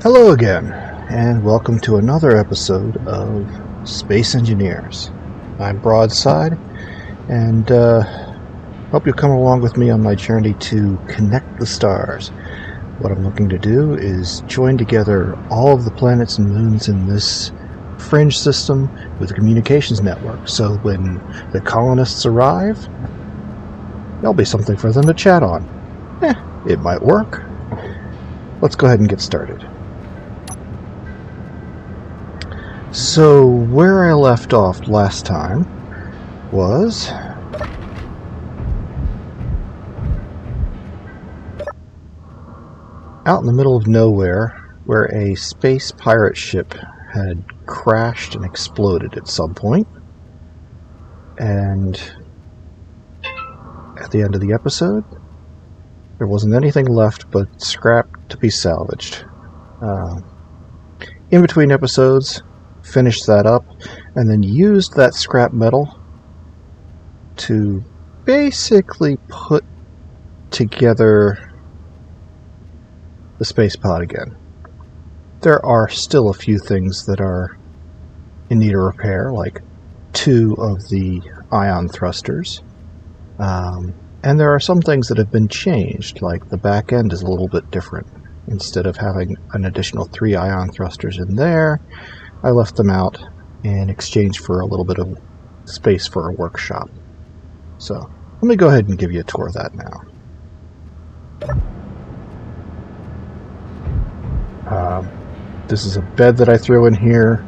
Hello again, and welcome to another episode of Space Engineers. I'm Broadside, and hope you'll come along with me on my journey to connect the stars. What I'm looking to do is join together all of the planets and moons in this fringe system with a communications network, so when the colonists arrive, there'll be something for them to chat on. It might work. Let's go ahead and get started. So, where I left off last time was out in the middle of nowhere, where a space pirate ship had crashed and exploded at some point. And at the end of the episode, there wasn't anything left but scrap to be salvaged. In between episodes, finished that up, and then used that scrap metal to basically put together the space pod again. There are still a few things that are in need of repair, like 2 of the ion thrusters. And there are some things that have been changed, like the back end is a little bit different. Instead of having an additional 3 ion thrusters in there, I left them out in exchange for a little bit of space for a workshop. So, let me go ahead and give you a tour of that now. This is a bed that I threw in here.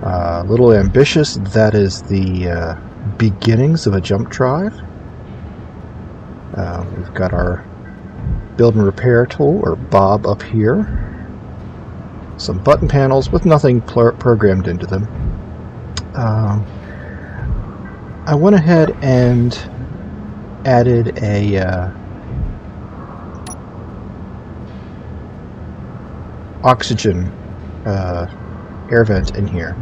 A little ambitious. That is the beginnings of a jump drive. We've got our build and repair tool, or Bob, up here. Some button panels with nothing programmed into them. I went ahead and added a oxygen air vent in here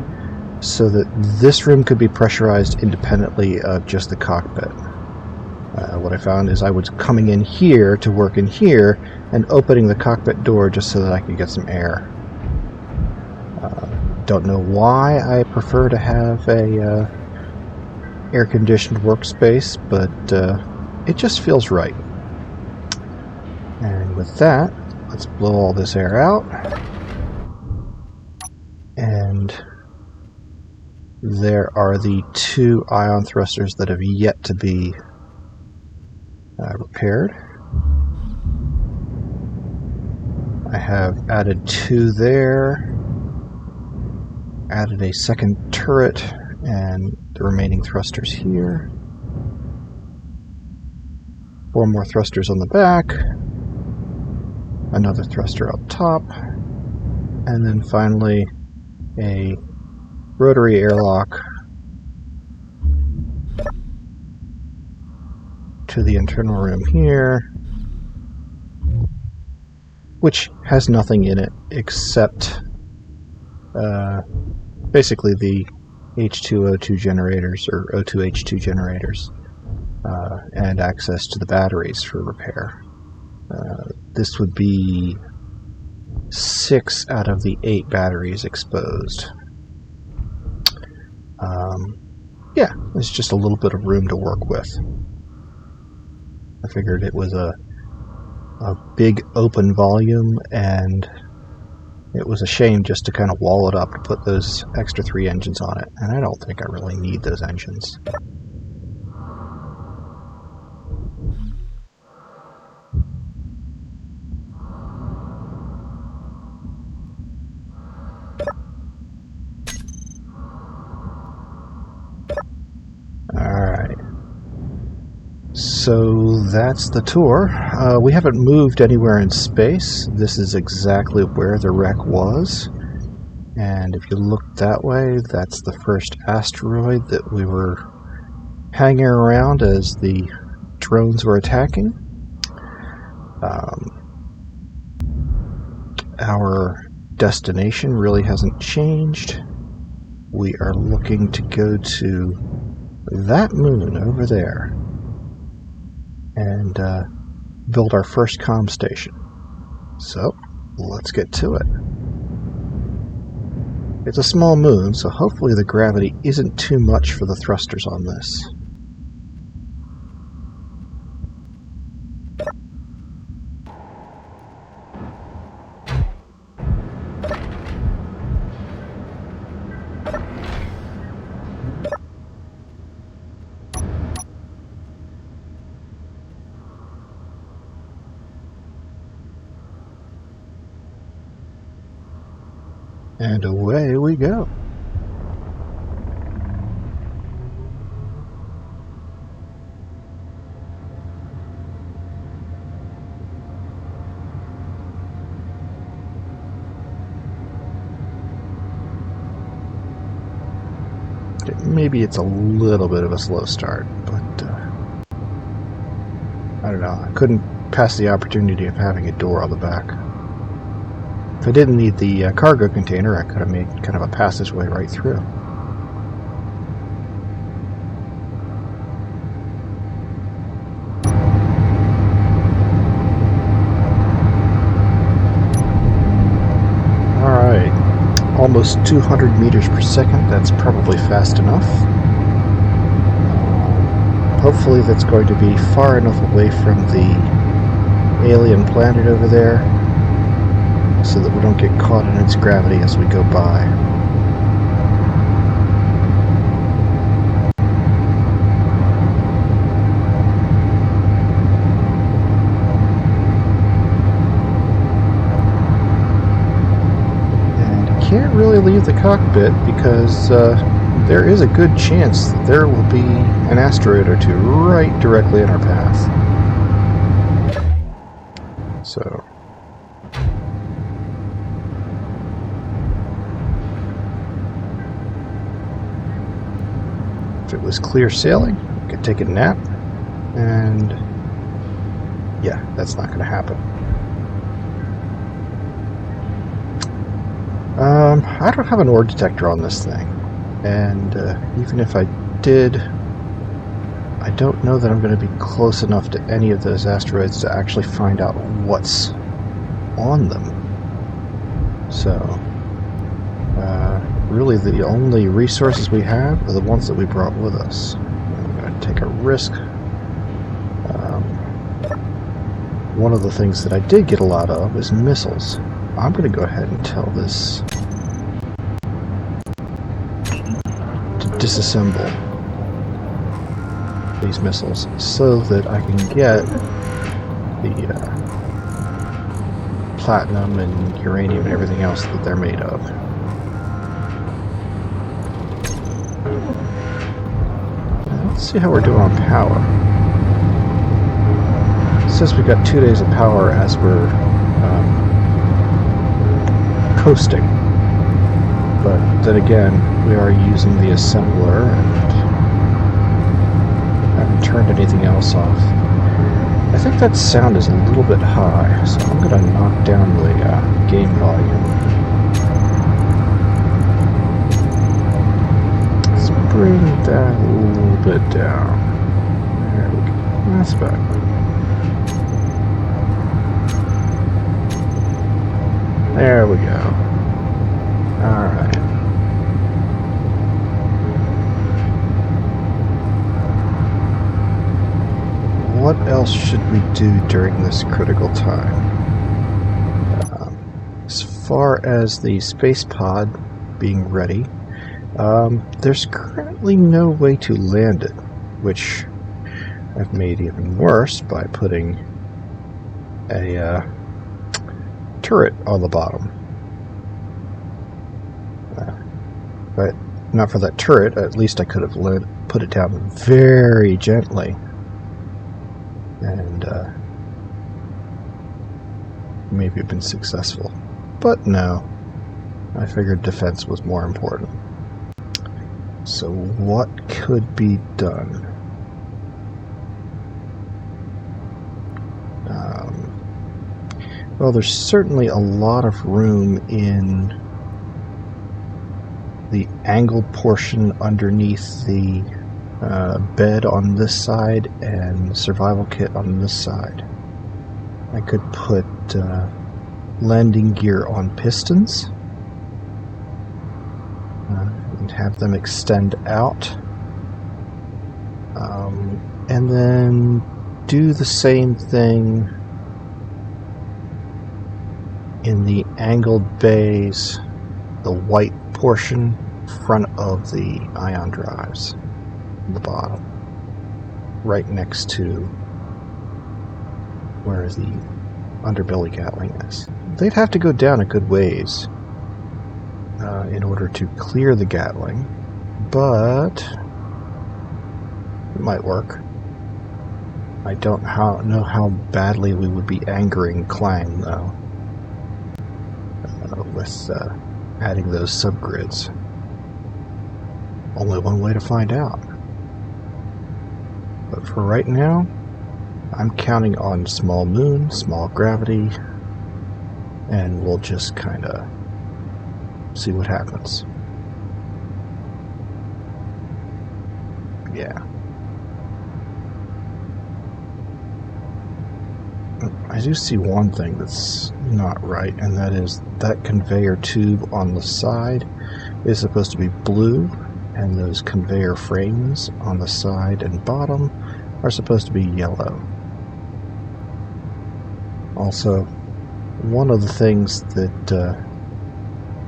so that this room could be pressurized independently of just the cockpit. What I found is I was coming in here to work in here and opening the cockpit door just so that I could get some air. Don't know why I prefer to have a air-conditioned workspace, but it just feels right. And with that, let's blow all this air out. And there are the 2 ion thrusters that have yet to be repaired. I have added 2 there. Added a second turret and the remaining thrusters here. 4 more thrusters on the back. Another thruster up top. And then finally a rotary airlock to the internal room here, which has nothing in it except basically the H2O2 generators, or O2H2 generators, and access to the batteries for repair. This would be 6 out of the 8 batteries exposed. Yeah, it's just a little bit of room to work with. I figured it was a big open volume, and it was a shame just to kind of wall it up to put those extra 3 engines on it, and I don't think I really need those engines. Alright. So that's the tour. We haven't moved anywhere in space. This is exactly where the wreck was. And if you look that way, that's the first asteroid that we were hanging around as the drones were attacking. Our destination really hasn't changed. We are looking to go to that moon over there and build our first comm station. So, let's get to it. It's a small moon, so hopefully the gravity isn't too much for the thrusters on this. And away we go. Maybe it's a little bit of a slow start, but I don't know. I couldn't pass the opportunity of having a door on the back. If I didn't need the cargo container, I could have made kind of a passageway right through. Alright, almost 200 meters per second. That's probably fast enough. Hopefully that's going to be far enough away from the alien planet over there, so that we don't get caught in its gravity as we go by. And you can't really leave the cockpit because there is a good chance that there will be an asteroid or two right directly in our path. So if it was clear sailing, I could take a nap, and yeah, that's not going to happen. I don't have an ore detector on this thing, and even if I did, I don't know that I'm going to be close enough to any of those asteroids to actually find out what's on them. So really the only resources we have are the ones that we brought with us. I'm going to take a risk. One of the things that I did get a lot of is missiles. I'm going to go ahead and tell this to disassemble these missiles so that I can get the platinum and uranium and everything else that they're made of. Let's see how we're doing on power. It says we've got 2 days of power as we're coasting. But then again, we are using the assembler and haven't turned anything else off. I think that sound is a little bit high, so I'm going to knock down the game volume. Let's bring that a little bit down. There we go. That's better. There we go. Alright. What else should we do during this critical time? As far as the space pod being ready, there's currently no way to land it, which I've made even worse by putting a turret on the bottom. But not for that turret, at least I could have put it down very gently and maybe been successful. But no, I figured defense was more important. So what could be done? Well, there's certainly a lot of room in the angled portion underneath the bed on this side and the survival kit on this side. I could put landing gear on pistons and have them extend out. And then do the same thing in the angled bays, the white portion front of the ion drives, the bottom, right next to where the underbelly Gatling is. They'd have to go down a good ways in order to clear the Gatling, but it might work. I don't know how badly we would be angering Clang, though, with adding those subgrids. Only one way to find out. But for right now, I'm counting on small moon, small gravity, and we'll just kind of see what happens. Yeah. I do see one thing that's not right, and that is that conveyor tube on the side is supposed to be blue, and those conveyor frames on the side and bottom are supposed to be yellow. Also, one of the things that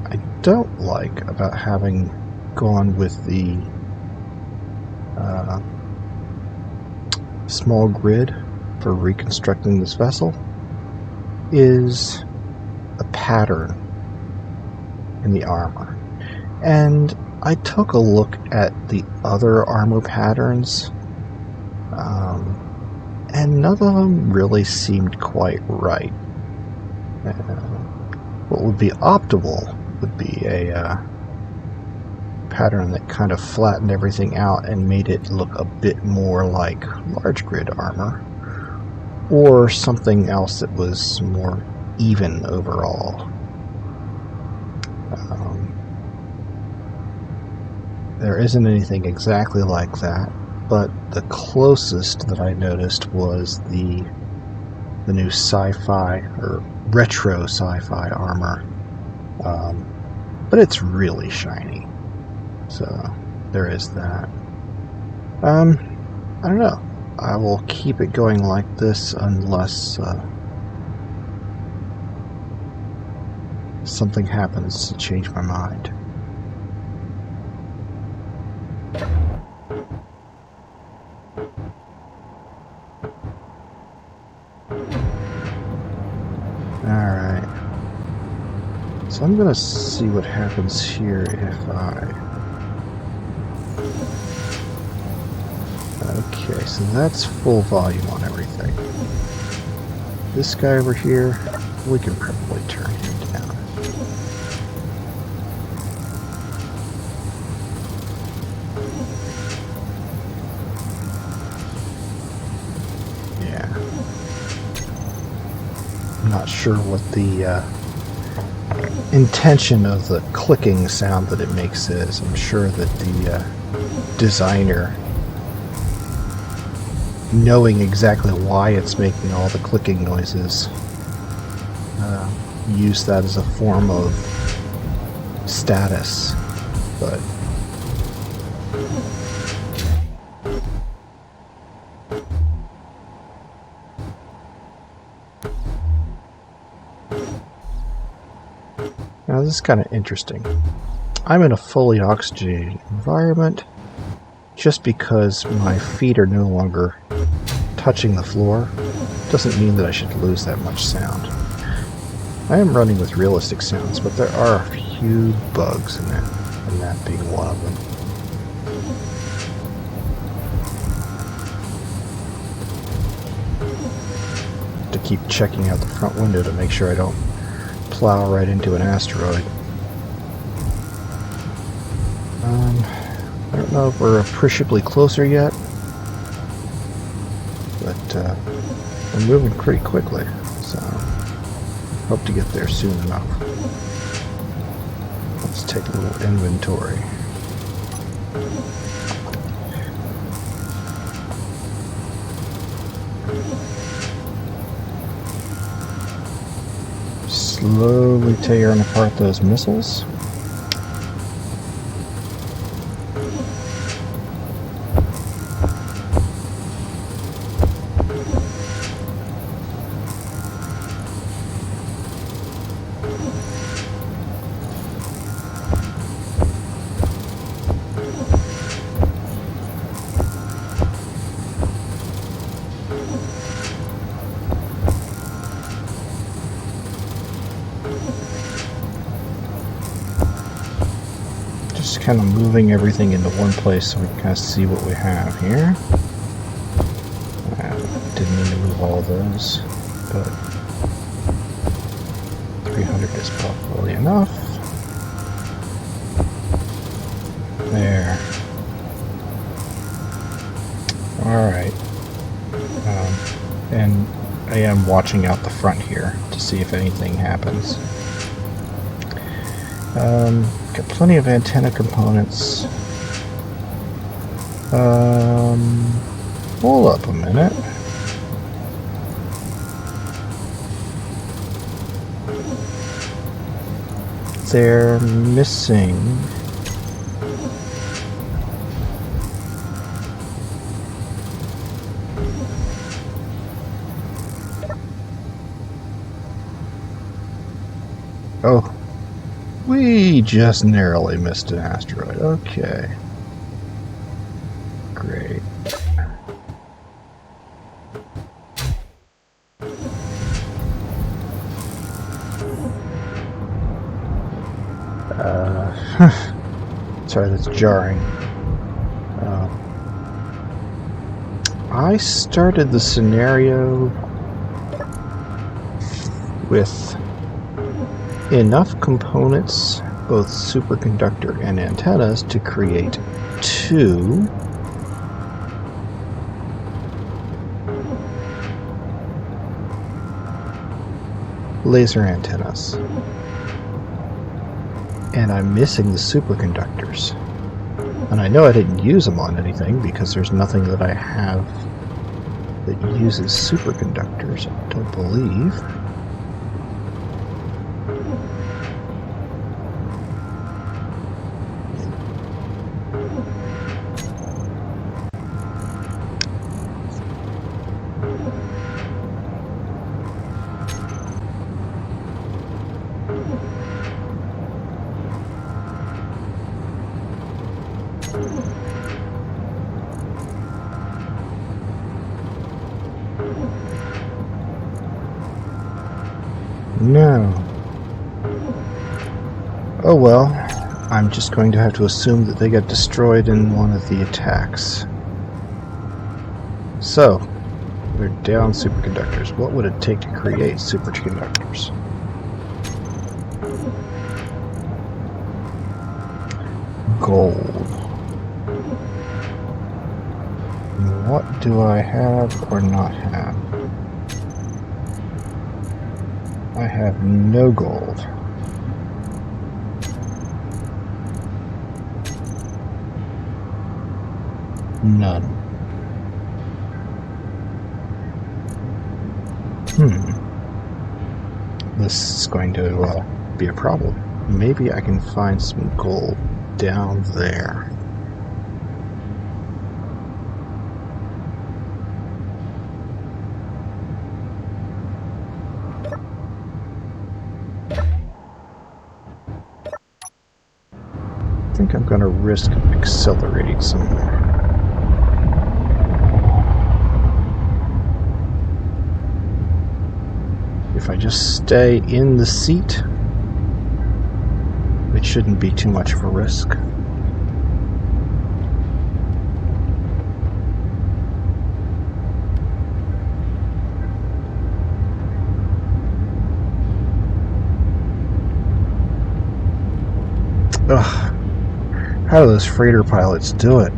I don't like about having gone with the small grid for reconstructing this vessel is a pattern in the armor. And I took a look at the other armor patterns, and none of them really seemed quite right. What would be optimal would be a pattern that kind of flattened everything out and made it look a bit more like large grid armor, or something else that was more even overall. There isn't anything exactly like that, but the closest that I noticed was the new sci-fi or retro sci-fi armor, but it's really shiny, so there is that. I don't know. I will keep it going like this unless something happens to change my mind. Alright. So I'm gonna see what happens here if I... Okay, so that's full volume on everything. This guy over here, we can probably turn him down. Yeah. I'm not sure what the intention of the clicking sound that it makes is. I'm sure that the designer, knowing exactly why it's making all the clicking noises, use that as a form of status, but now this is kind of interesting. I'm in a fully oxygenated environment. Just because my feet are no longer touching the floor doesn't mean that I should lose that much sound. I am running with realistic sounds, but there are a few bugs in it, and that being one of them. To keep checking out the front window to make sure I don't plow right into an asteroid. I don't know if we're appreciably closer yet, but we're moving pretty quickly, so hope to get there soon enough. Let's take a little inventory. Slowly tearing apart those missiles. kind of moving everything into one place so we can kind of see what we have here. Didn't mean to move all those, but 300 is probably enough. There. Alright. And I am watching out the front here to see if anything happens. Got plenty of antenna components. Hold up a minute. They're missing. Oh, we just narrowly missed an asteroid. Okay. Great. Sorry, that's jarring. I started the scenario with enough components, both superconductor and antennas, to create 2 laser antennas. And I'm missing the superconductors. And I know I didn't use them on anything because there's nothing that I have that uses superconductors, I don't believe. No. Oh well, I'm just going to have to assume that they got destroyed in one of the attacks. So, we're down superconductors. What would it take to create superconductors? Gold. What do I have or not have? I have no gold. None. This is going to be a problem. Maybe I can find some gold down there. I think I'm going to risk accelerating some more. If I just stay in the seat, it shouldn't be too much of a risk. Ugh. How do those freighter pilots do it?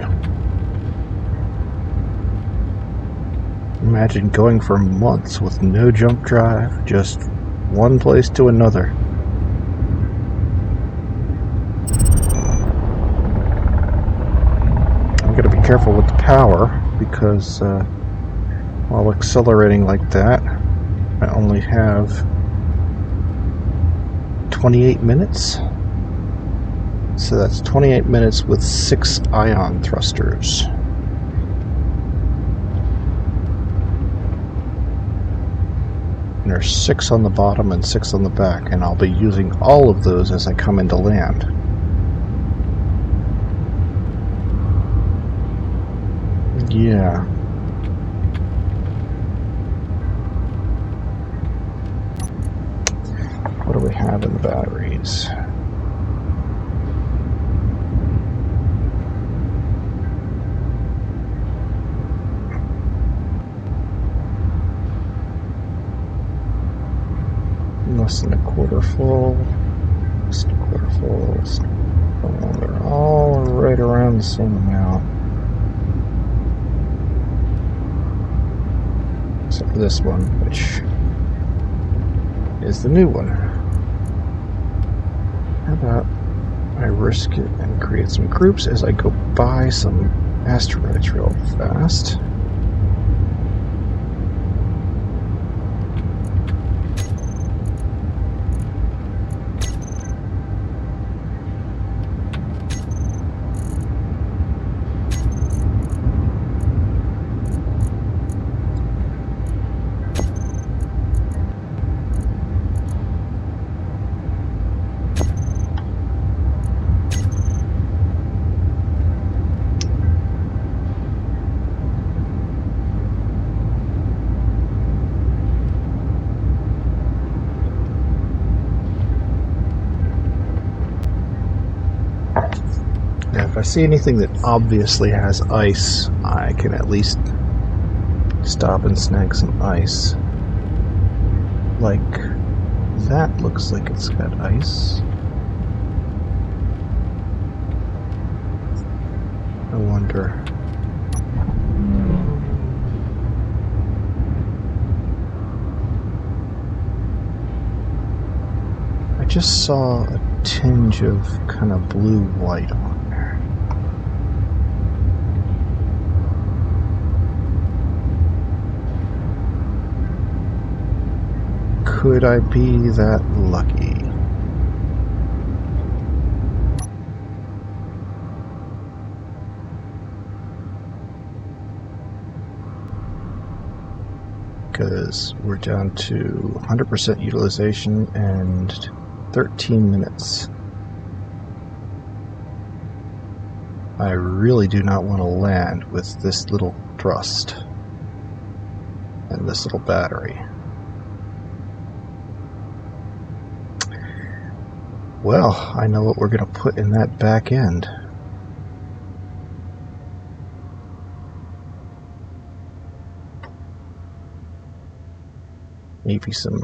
Imagine going for months with no jump drive, just one place to another. I'm going to be careful with the power because while accelerating like that, I only have 28 minutes. So that's 28 minutes with 6 ion thrusters. And there's 6 on the bottom and 6 on the back, and I'll be using all of those as I come into land. Yeah. What do we have in the batteries? less than a quarter full. Less than a quarter full. Oh, they're all right around the same amount. Except for this one, which is the new one. How about I risk it and create some groups as I go by some asteroids real fast. Now, if I see anything that obviously has ice, I can at least stop and snag some ice. Like, that looks like it's got ice. I wonder. I just saw a tinge of kind of blue-white on there. Could I be that lucky? Because we're down to 100% utilization and 13 minutes. I really do not want to land with this little thrust and this little battery. Well, I know what we're going to put in that back end. Maybe some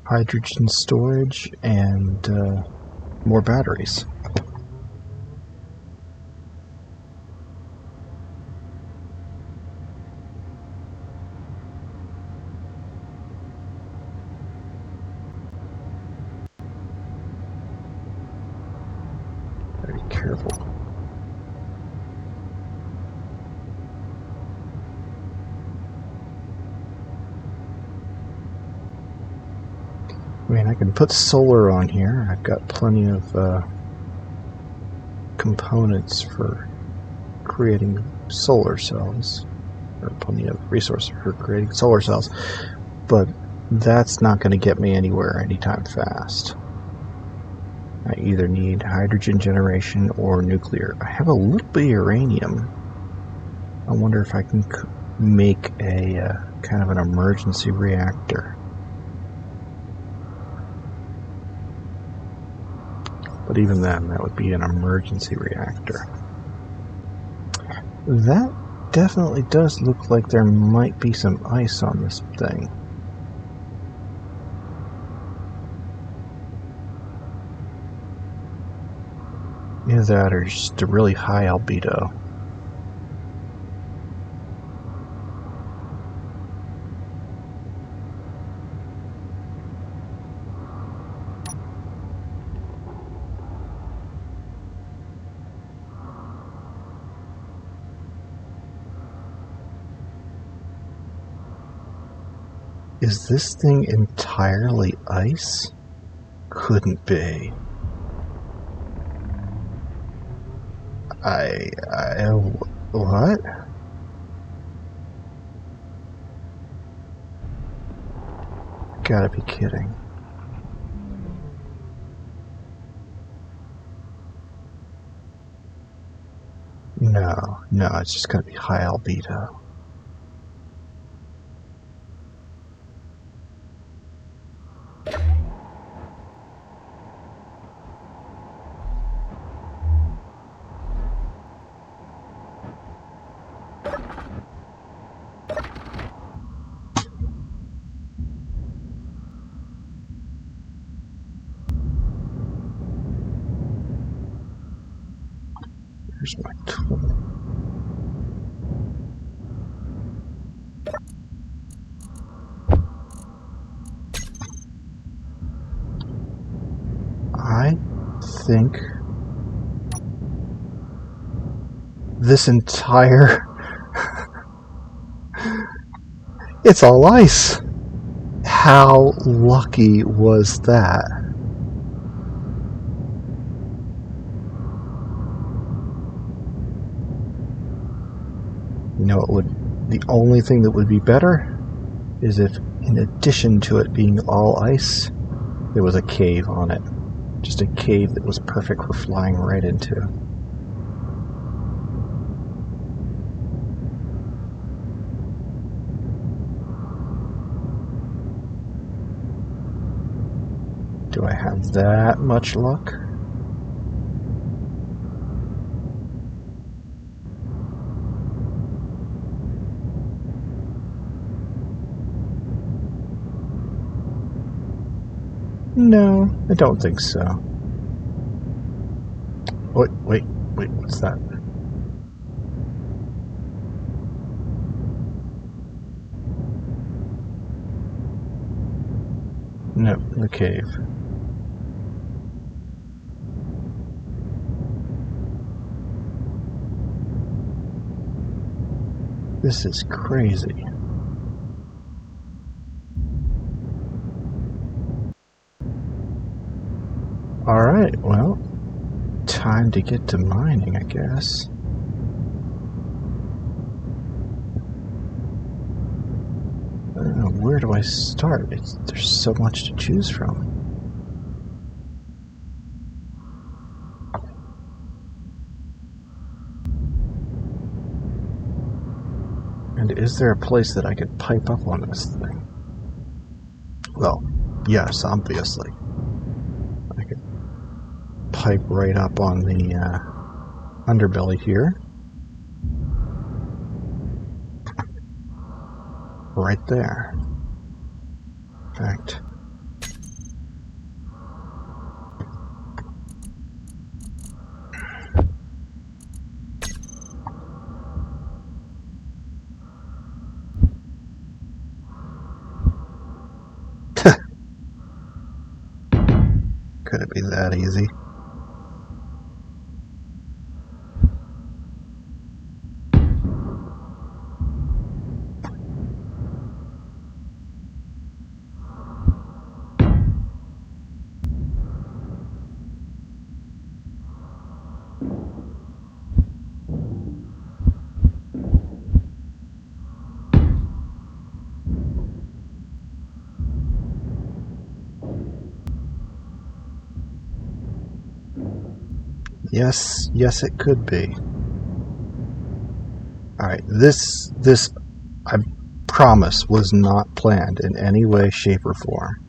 hydrogen storage and more batteries. Very careful. I mean, I can put solar on here. I've got plenty of components for creating solar cells, or plenty of resources for creating solar cells, but that's not going to get me anywhere anytime fast. I either need hydrogen generation or nuclear. I have a little bit of uranium. I wonder if I can make a kind of an emergency reactor. But even then, that would be an emergency reactor. That definitely does look like there might be some ice on this thing. Either that or just a really high albedo. Is this thing entirely ice? Couldn't be. What? Gotta be kidding. No, it's just gonna be high albedo. Where's my tool? I think this entire... It's all ice! How lucky was that? You know, the only thing that would be better is if, in addition to it being all ice, there was a cave on it. Just a cave that was perfect for flying right into. Do I have that much luck? No, I don't think so. Wait, what's that? No, the cave. This is crazy. Alright, well, time to get to mining, I guess. I don't know, where do I start? There's so much to choose from. And is there a place that I could pipe up on this thing? Well, yes, obviously. I could pipe right up on the underbelly here. Right there. In fact, could it be that easy? Yes, it could be. Alright, this, I promise, was not planned in any way, shape, or form.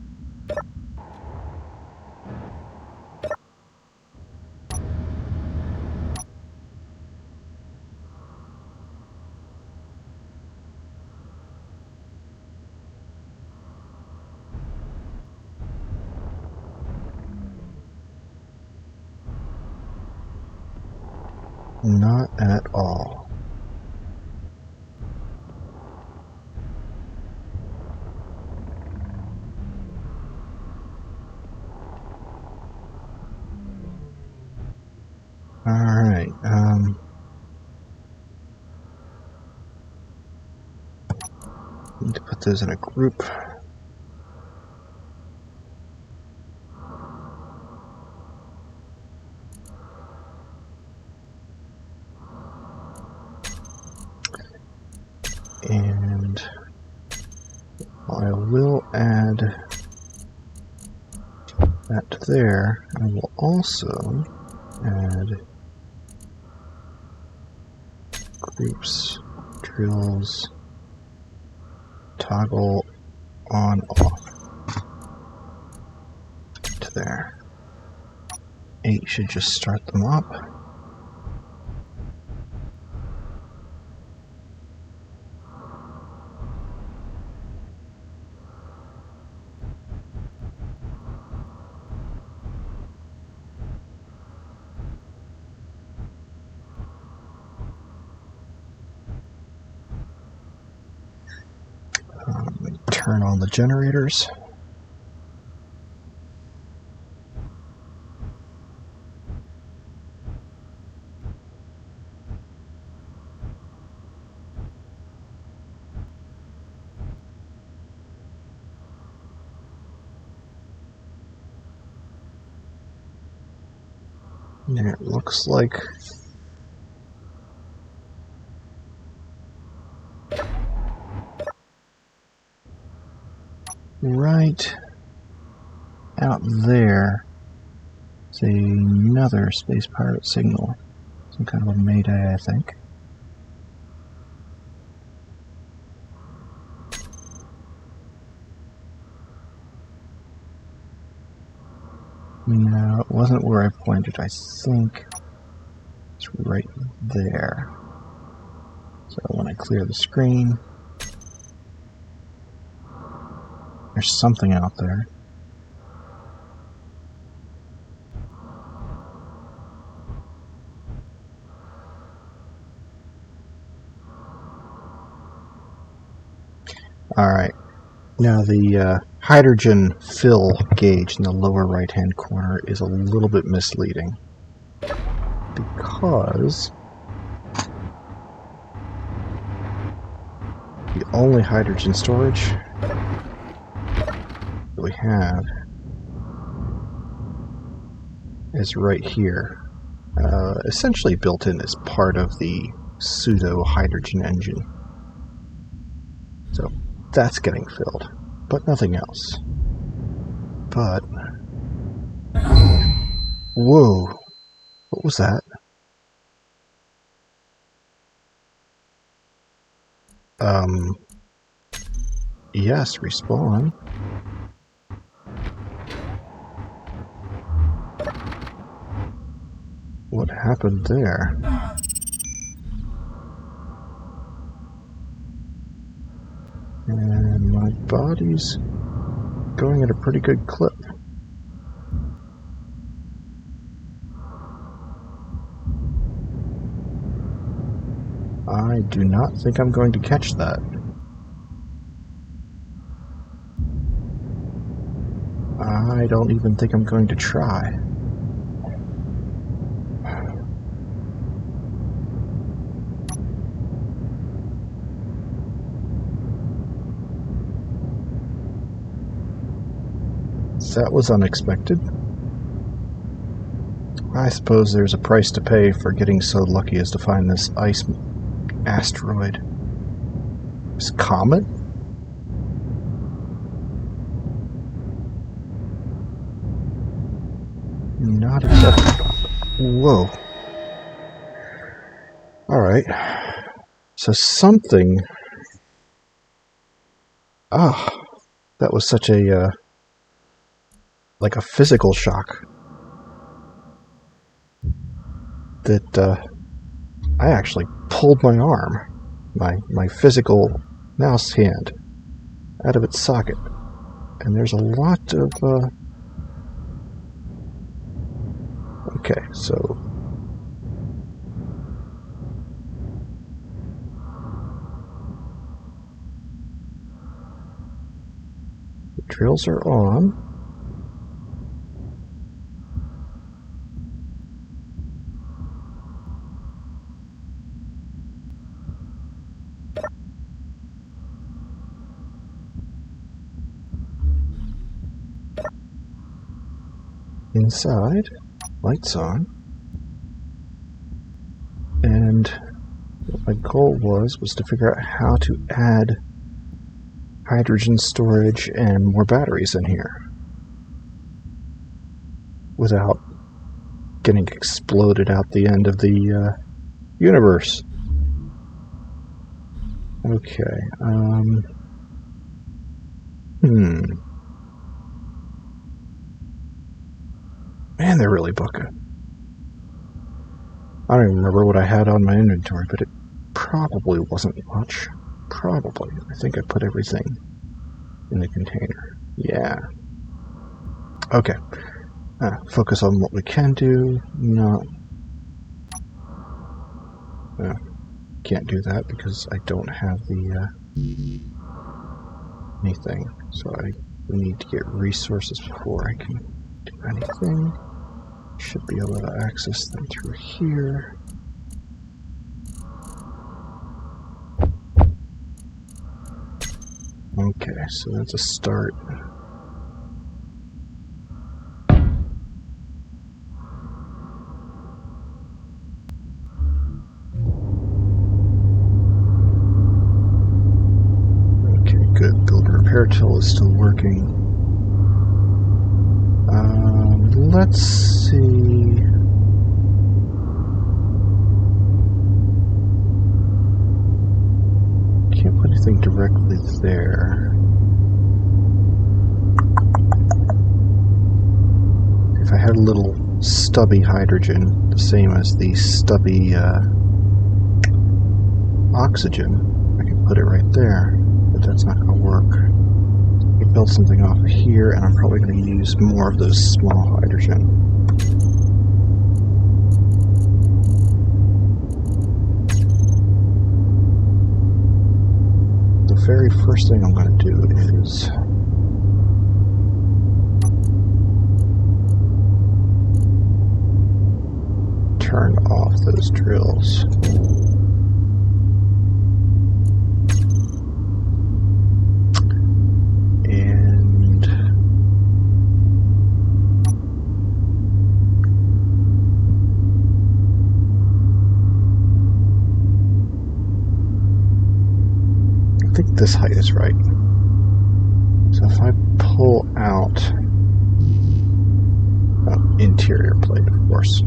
Not at all. Alright, need to put those in a group. And I will add that there. I will also add groups, drills, toggle on off to there. 8 should just start them up. turn on the generators. And it looks like right out there is another space pirate signal. Some kind of a mayday, I think. No, it wasn't where I pointed. I think it's right there. So when I clear the screen, there's something out there. Alright, now the hydrogen fill gauge in the lower right hand corner is a little bit misleading because the only hydrogen storage that we have is right here, essentially built in as part of the pseudo hydrogen engine. So that's getting filled, but nothing else. But whoa, what was that? Yes, respawn. What happened there? And my body's going at a pretty good clip. I do not think I'm going to catch that. I don't even think I'm going to try. That was unexpected. I suppose there's a price to pay for getting so lucky as to find this ice asteroid. This comet? Not exactly. Whoa. Alright. So something... that was such a... like a physical shock that I actually pulled my arm, my physical mouse hand, out of its socket. And there's a lot of... Okay, so... the drills are on. Inside, lights on, and what my goal was to figure out how to add hydrogen storage and more batteries in here without getting exploded out the end of the universe. Okay, Man, they're really booking. I don't even remember what I had on my inventory, but it probably wasn't much. Probably. I think I put everything in the container. Yeah. Okay. Focus on what we can do. No. Can't do that because I don't have the... anything. So I need to get resources before I can do anything. Should be able to access them through here. Okay, so that's a start. Okay, good. Build and repair tool is still working. Let's see. Can't put anything directly there. If I had a little stubby hydrogen, the same as the stubby oxygen, I can put it right there, but that's not going to work. I can build something off of here, and I'm probably going to use more of those small hydrogen. The very first thing I'm going to do is turn off those drills. And I think this height is right. So if I pull out interior plate, of course.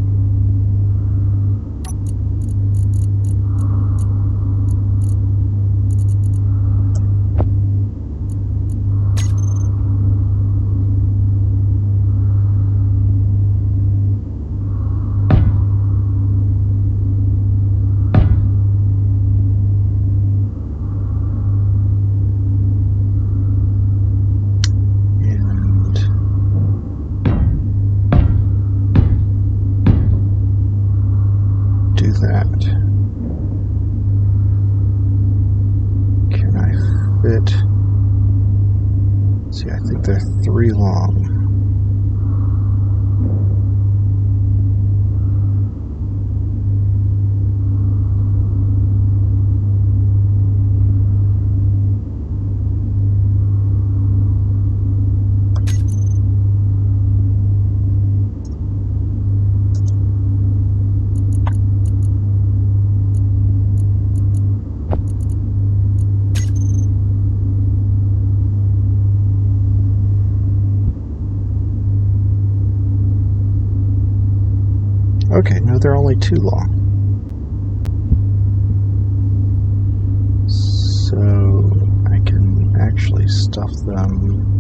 Can I fit? See, I think they're 3 long. Okay, no, they're only 2 long. So I can actually stuff them.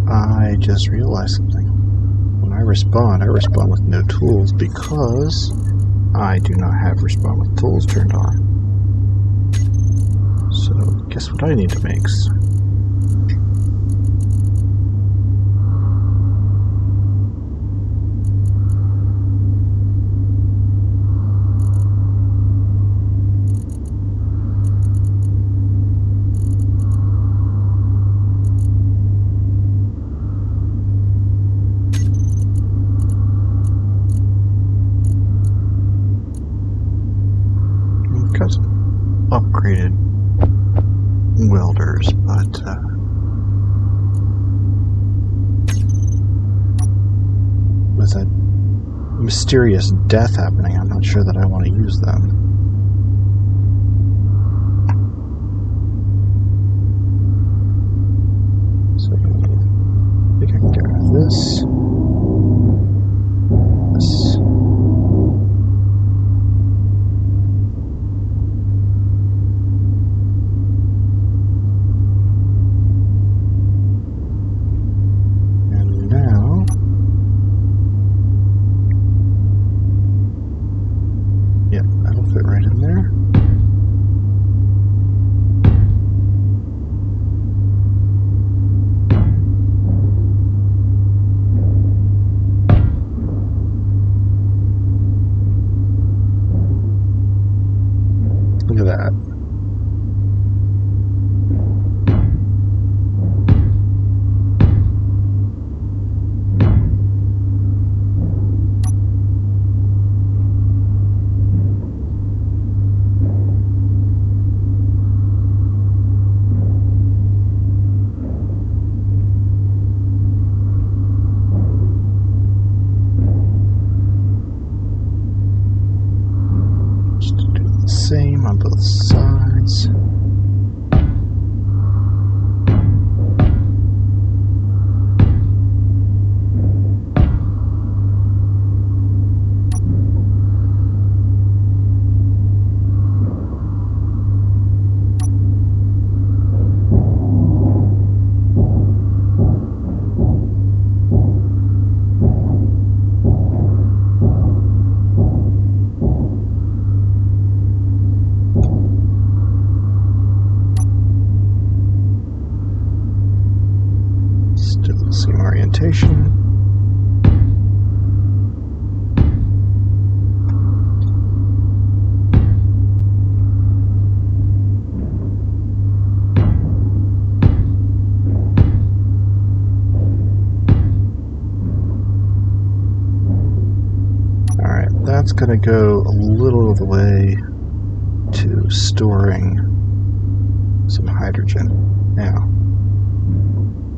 I just realized something. When I respawn with no tools because I do not have respawn with tools turned on. So guess what I need to mix? Upgraded welders, but with a mysterious death happening, I'm not sure that I want to use them. So I think I can get rid of this. This. Fit right in there. same on both sides. Still the same orientation. Alright, that's going to go a little of the way to storing some hydrogen. Now,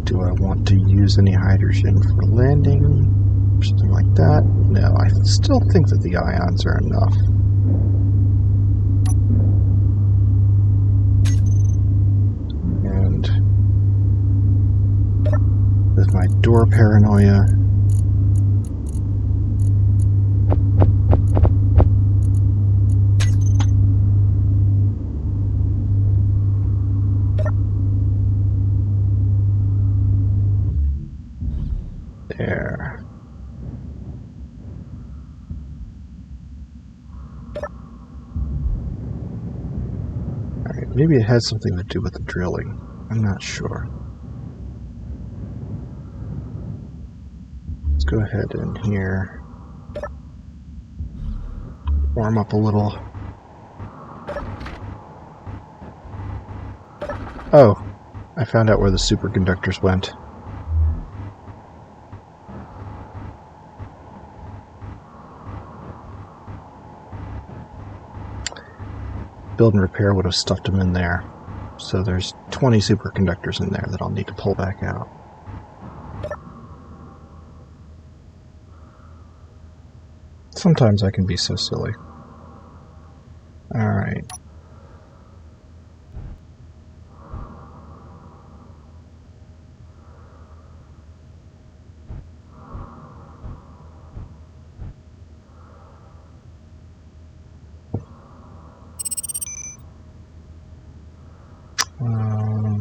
do I want to use any hydrogen for landing? Or something like that? No, I still think that the ions are enough. And with my door paranoia, there. Alright, maybe it has something to do with the drilling. I'm not sure. Let's go ahead and here warm up a little. Oh, I found out where the superconductors went. Build and repair would have stuffed them in there. So there's 20 superconductors in there that I'll need to pull back out. Sometimes I can be so silly. Alright.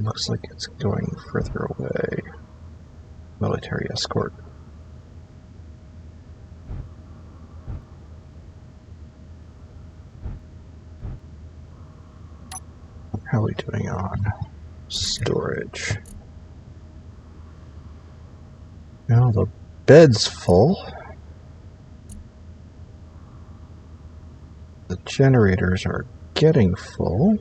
Looks like it's going further away. Military escort. How are we doing on storage? Now the bed's full. The generators are getting full.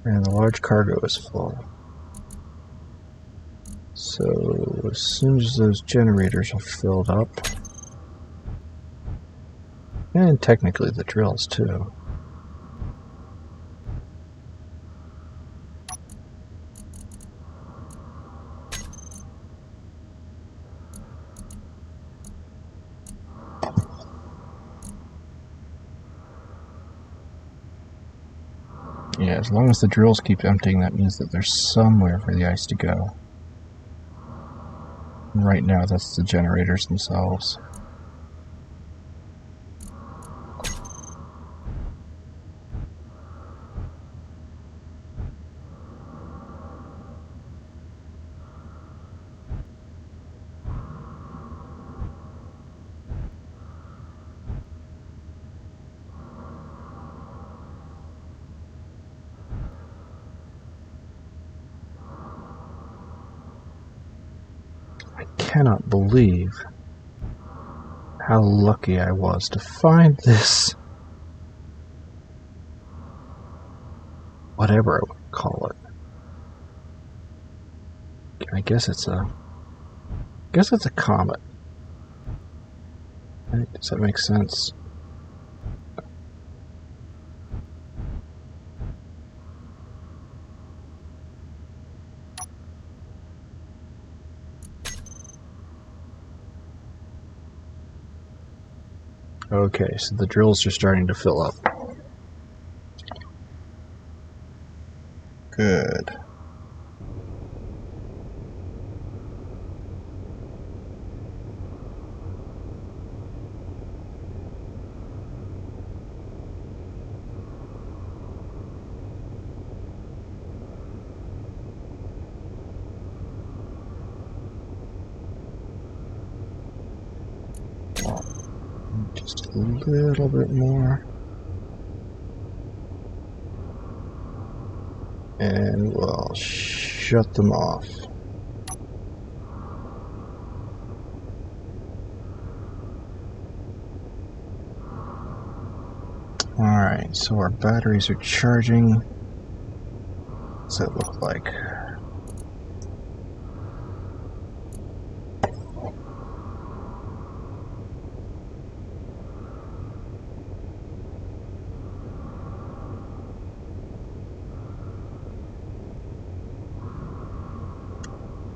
And the large cargo is full. So as soon as those generators are filled up, and technically the drills too. Yeah, as long as the drills keep emptying, that means that there's somewhere for the ice to go. And right now, that's the generators themselves. I cannot believe how lucky I was to find this, whatever I would call it. I guess it's a comet. Right? Does that make sense? Okay, so the drills are starting to fill up. Good. Just a little bit more. And we'll shut them off. Alright, so our batteries are charging. What's that look like?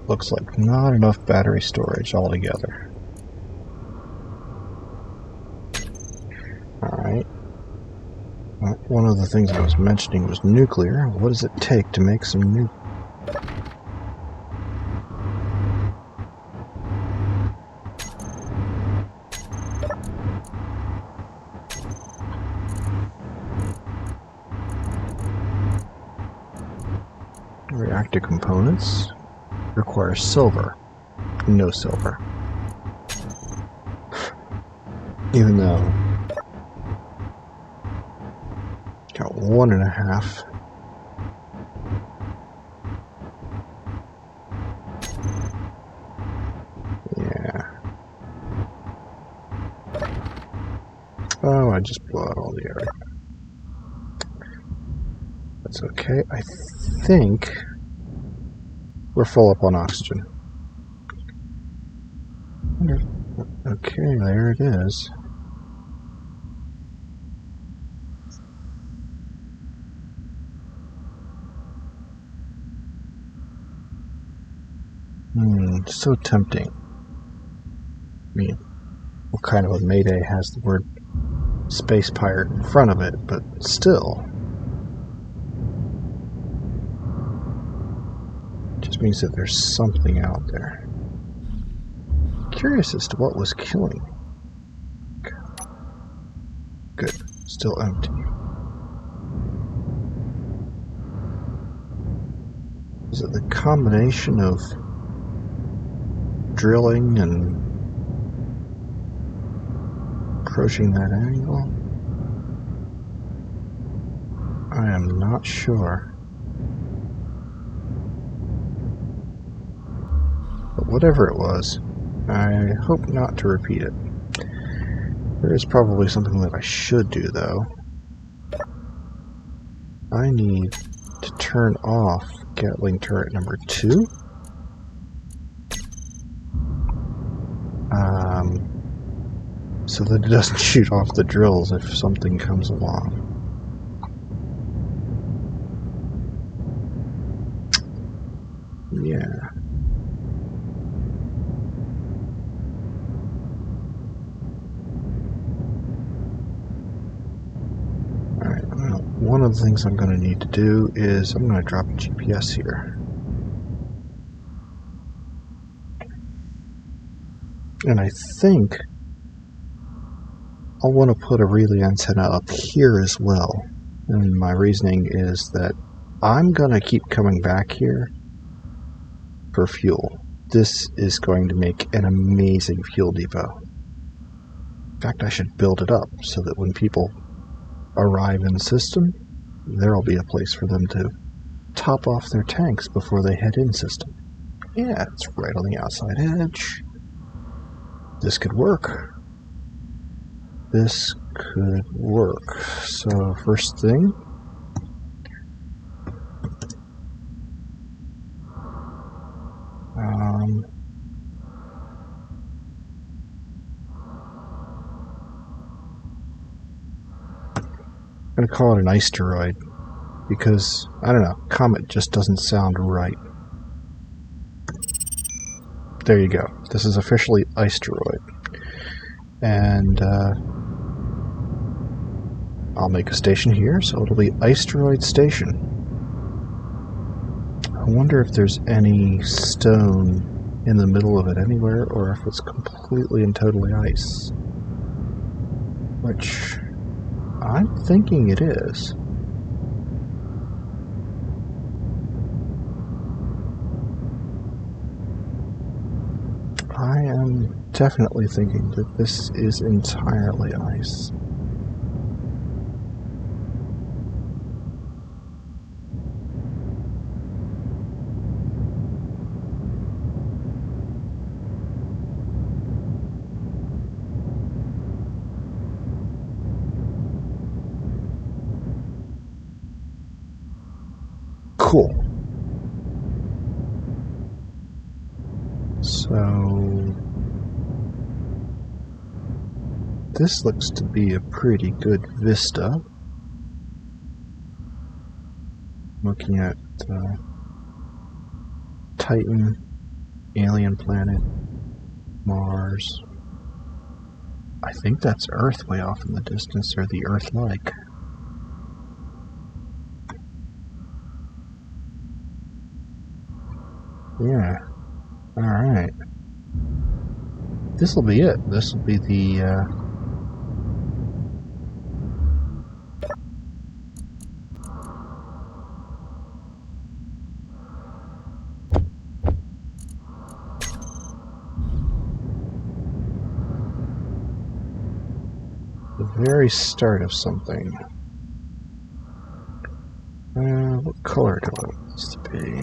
Looks like not enough battery storage altogether. Alright. Well, one of the things I was mentioning was nuclear. What does it take to make some nuclear? Reactor components require silver. No silver. Even though got 1.5. Yeah. Oh, I just blew out all the air. That's okay. I think we're full up on oxygen. Okay, there it is. So tempting. I mean, what kind of a mayday has the word space pirate in front of it, but still. Just means that there's something out there. Curious as to what was killing. Good. Still empty. Is it the combination of drilling and approaching that angle? I am not sure. But whatever it was, I hope not to repeat it. There is probably something that I should do, though. I need to turn off Gatling turret number 2. So that it doesn't shoot off the drills if something comes along. Yeah. Alright, well, one of the things I'm going to need to do is I'm going to drop a GPS here. And I think I'll want to put a relay antenna up here as well. And my reasoning is that I'm going to keep coming back here for fuel. This is going to make an amazing fuel depot. In fact, I should build it up so that when people arrive in the system, there'll be a place for them to top off their tanks before they head in system. Yeah, it's right on the outside edge. This could work. This could work. So first thing, I'm going to call it an asteroid because, I don't know, comet just doesn't sound right. There you go. This is officially asteroid. And I'll make a station here, so it'll be Asteroid Station. I wonder if there's any stone in the middle of it anywhere, or if it's completely and totally ice. Which I'm thinking it is. I am definitely thinking that this is entirely ice. Cool. So this looks to be a pretty good vista. Looking at Titan, alien planet, Mars. I think that's Earth way off in the distance, or the Earth-like. Yeah. Alright. This'll be it. This'll be the very start of something. What color do I want this to be?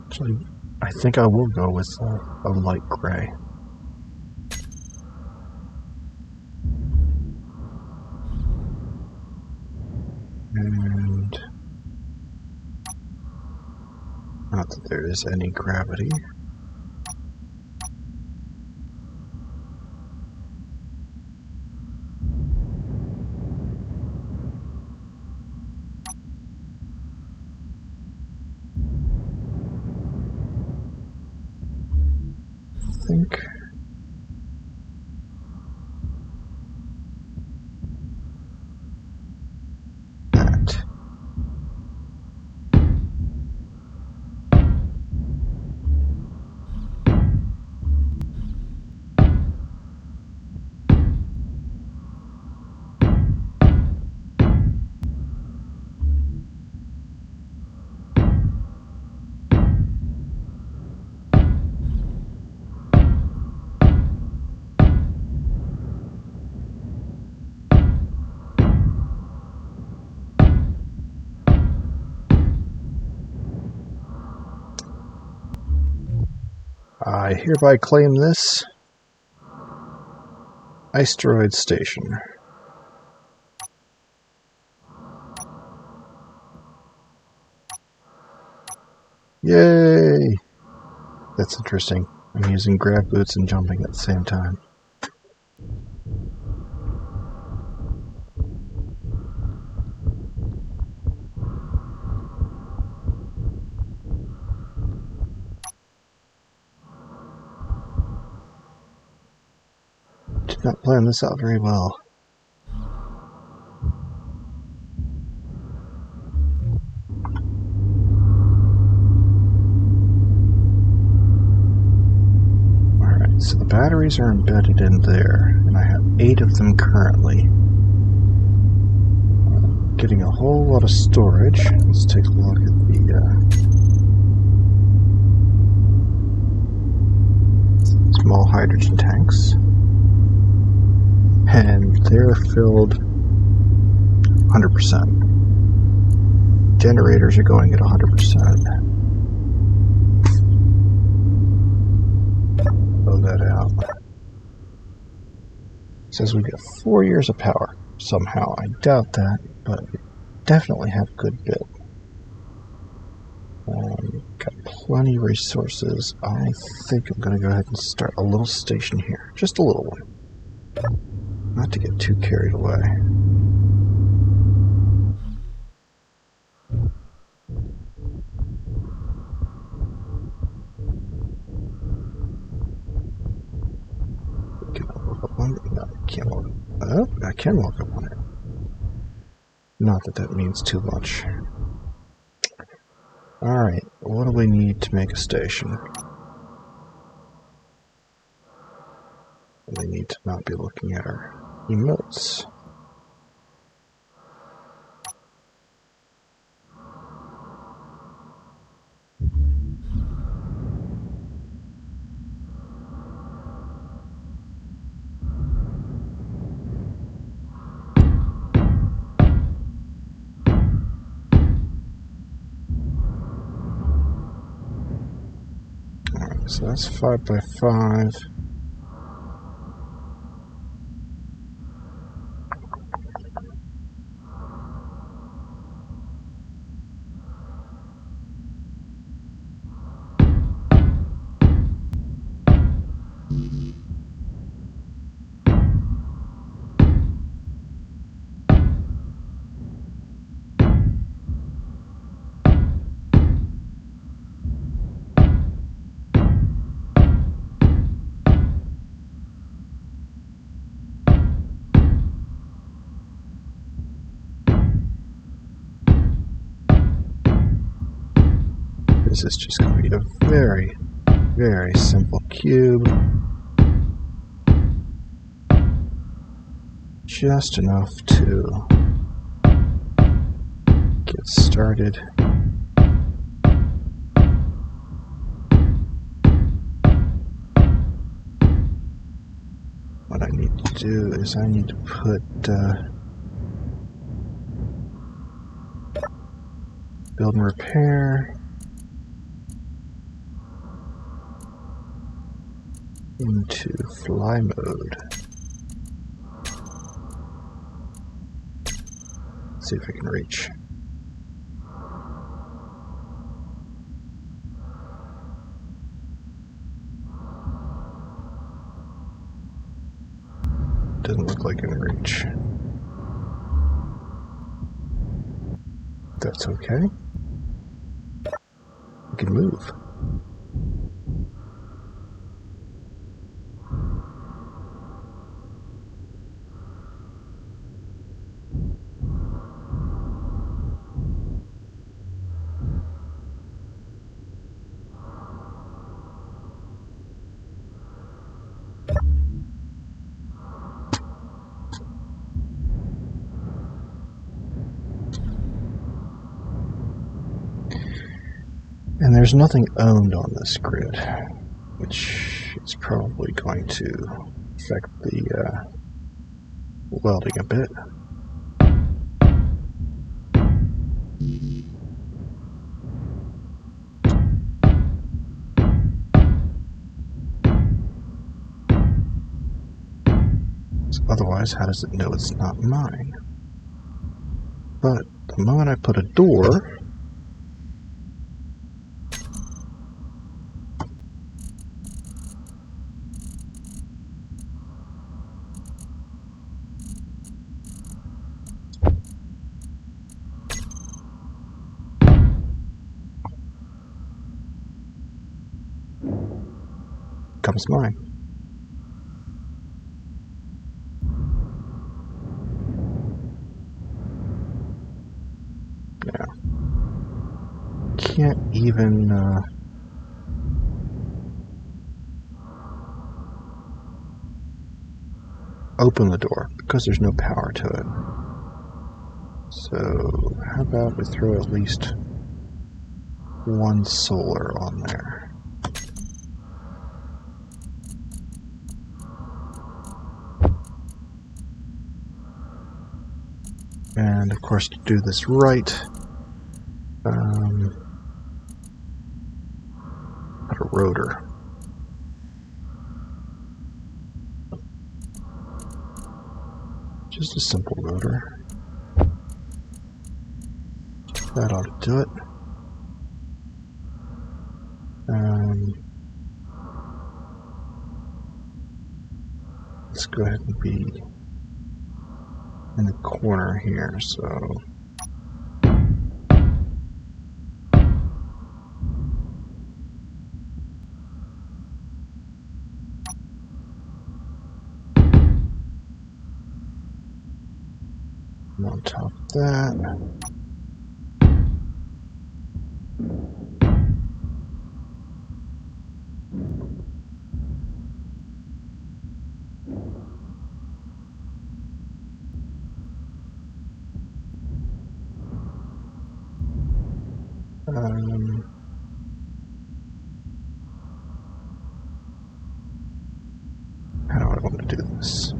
Actually, I think I will go with a light gray. And not that there is any gravity. I think that. I hereby claim this Asteroid Station. Yay! That's interesting. I'm using grab boots and jumping at the same time. Did not plan this out very well. Alright, so the batteries are embedded in there, and I have 8 of them currently. Getting a whole lot of storage. Let's take a look at the small hydrogen tanks. And they're filled 100%. Generators are going at 100%. Blow that out. It says we get 4 years of power somehow. I doubt that, but we definitely have a good bit. Got plenty of resources. I think I'm going to go ahead and start a little station here. Just a little one. Not to get too carried away. Can I walk up on it? No, I can't walk. Oh, I can walk up on it. Not that that means too much. Alright, what do we need to make a station? We need to not be looking at our emotes. Alright, so that's 5 by 5. This is just going to be a very, very simple cube. Just enough to get started. What I need to do is I need to put build and repair into fly mode. Let's see if I can reach. Doesn't look like I can reach. That's okay. We can move. And there's nothing owned on this grid, which is probably going to affect the welding a bit. So otherwise, how does it know it's not mine? But the moment I put a door, comes mine. Yeah. Can't even open the door because there's no power to it. So how about we throw at least one solar on there? And of course, to do this right, put a rotor. Just a simple rotor. That ought to do it. Let's go ahead and be in the corner here, so on top of that. How do I want to do this?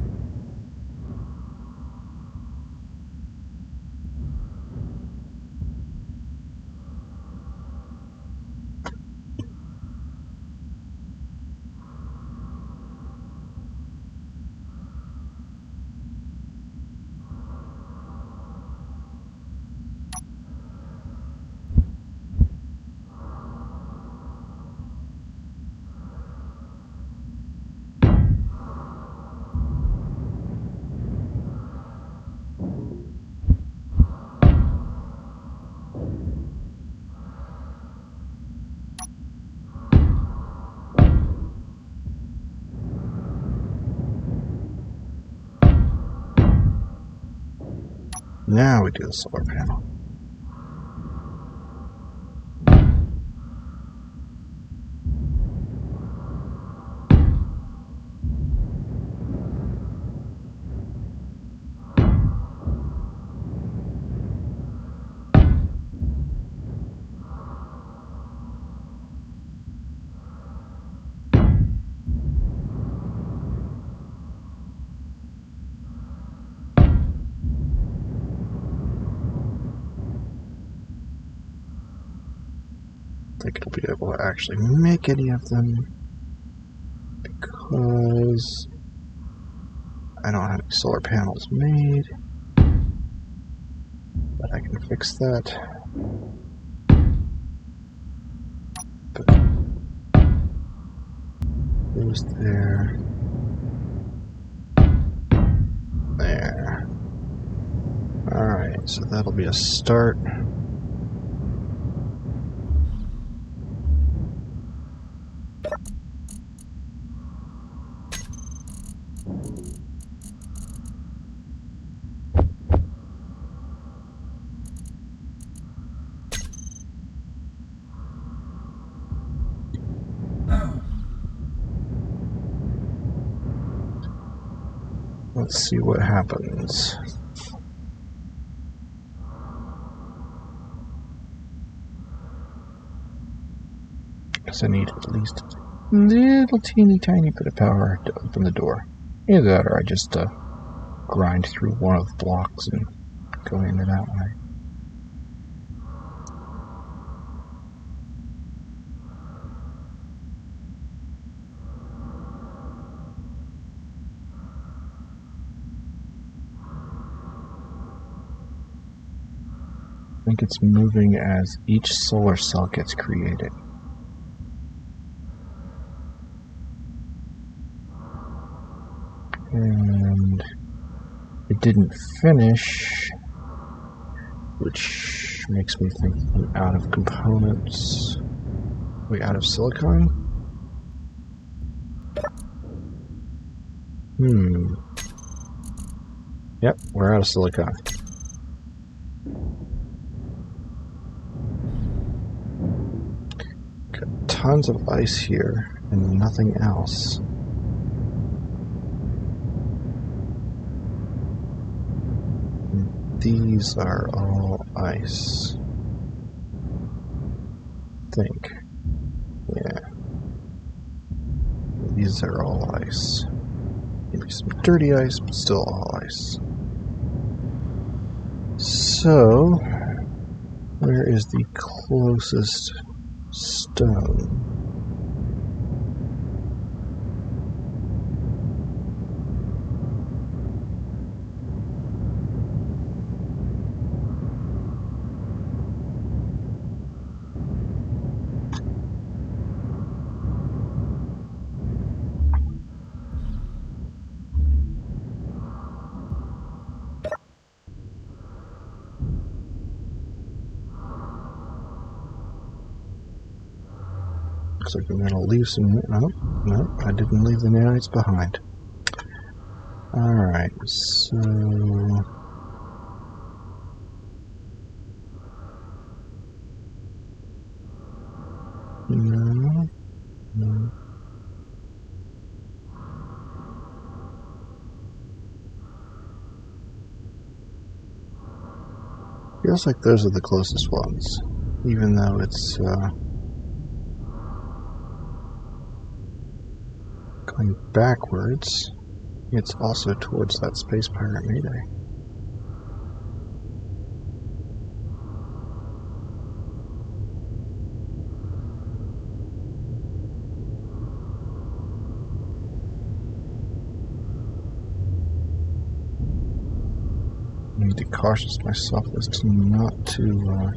Now we do the solar panel. I think it'll be able to actually make any of them because I don't have any solar panels made, but I can fix that. But goes there. There. Alright, so that'll be a start. Let's see what happens. Because I need at least a little teeny tiny bit of power to open the door. Either that or I just grind through one of the blocks and go in and out way. I think it's moving as each solar cell gets created. And it didn't finish, which makes me think I'm out of components. Wait, out of silicon? Yep, we're out of silicon. Got tons of ice here and nothing else. These are all ice. I think. Yeah. These are all ice. Maybe some dirty ice, but still all ice. So, where is the closest stone? Looks like I'm going to leave some... No, I didn't leave the nanites behind. Alright, so... No. Feels like those are the closest ones, even though it's going backwards. It's also towards that space pirate mayday. I need to caution myself as to not to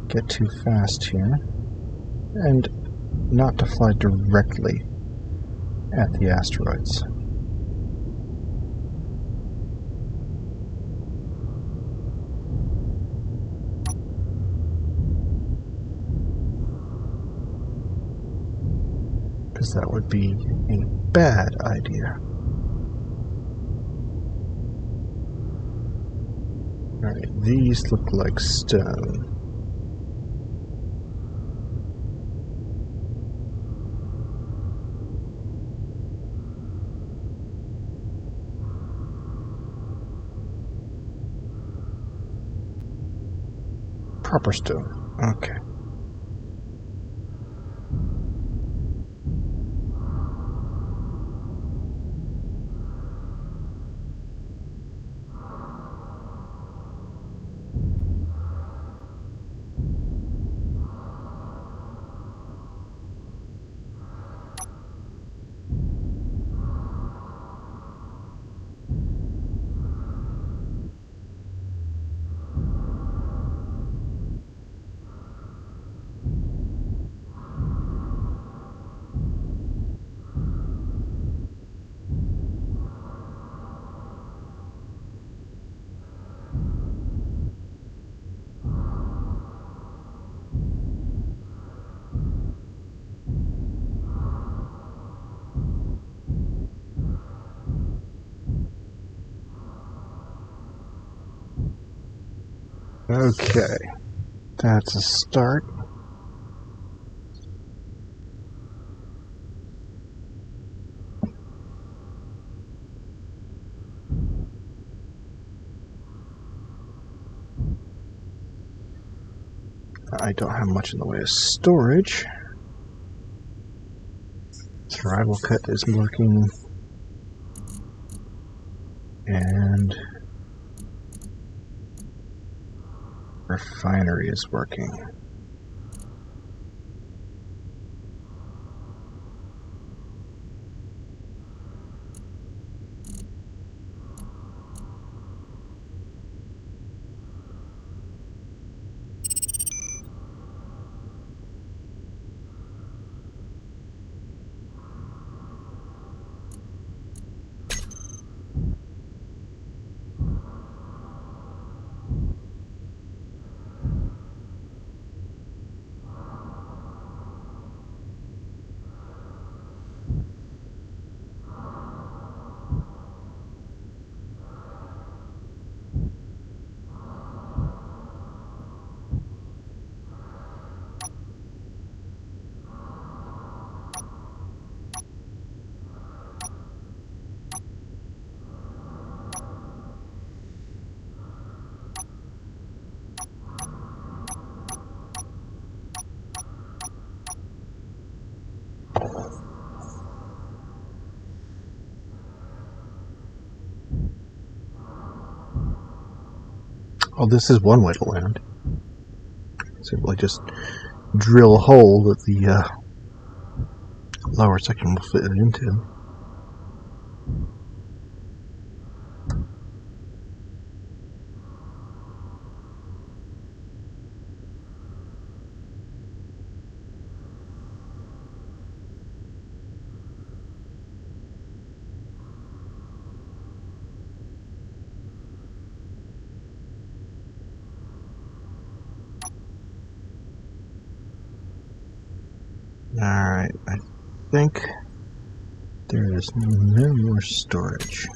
get too fast here, and not to fly directly at the asteroids. Because that would be a bad idea. Alright, these look like stone. Proper stone. Okay. Okay, that's a start. I don't have much in the way of storage. Survival kit is working, and refinery is working. Oh, this is one way to land. Simply just drill a hole that the lower section will fit it into. Alright, I think there is no more storage.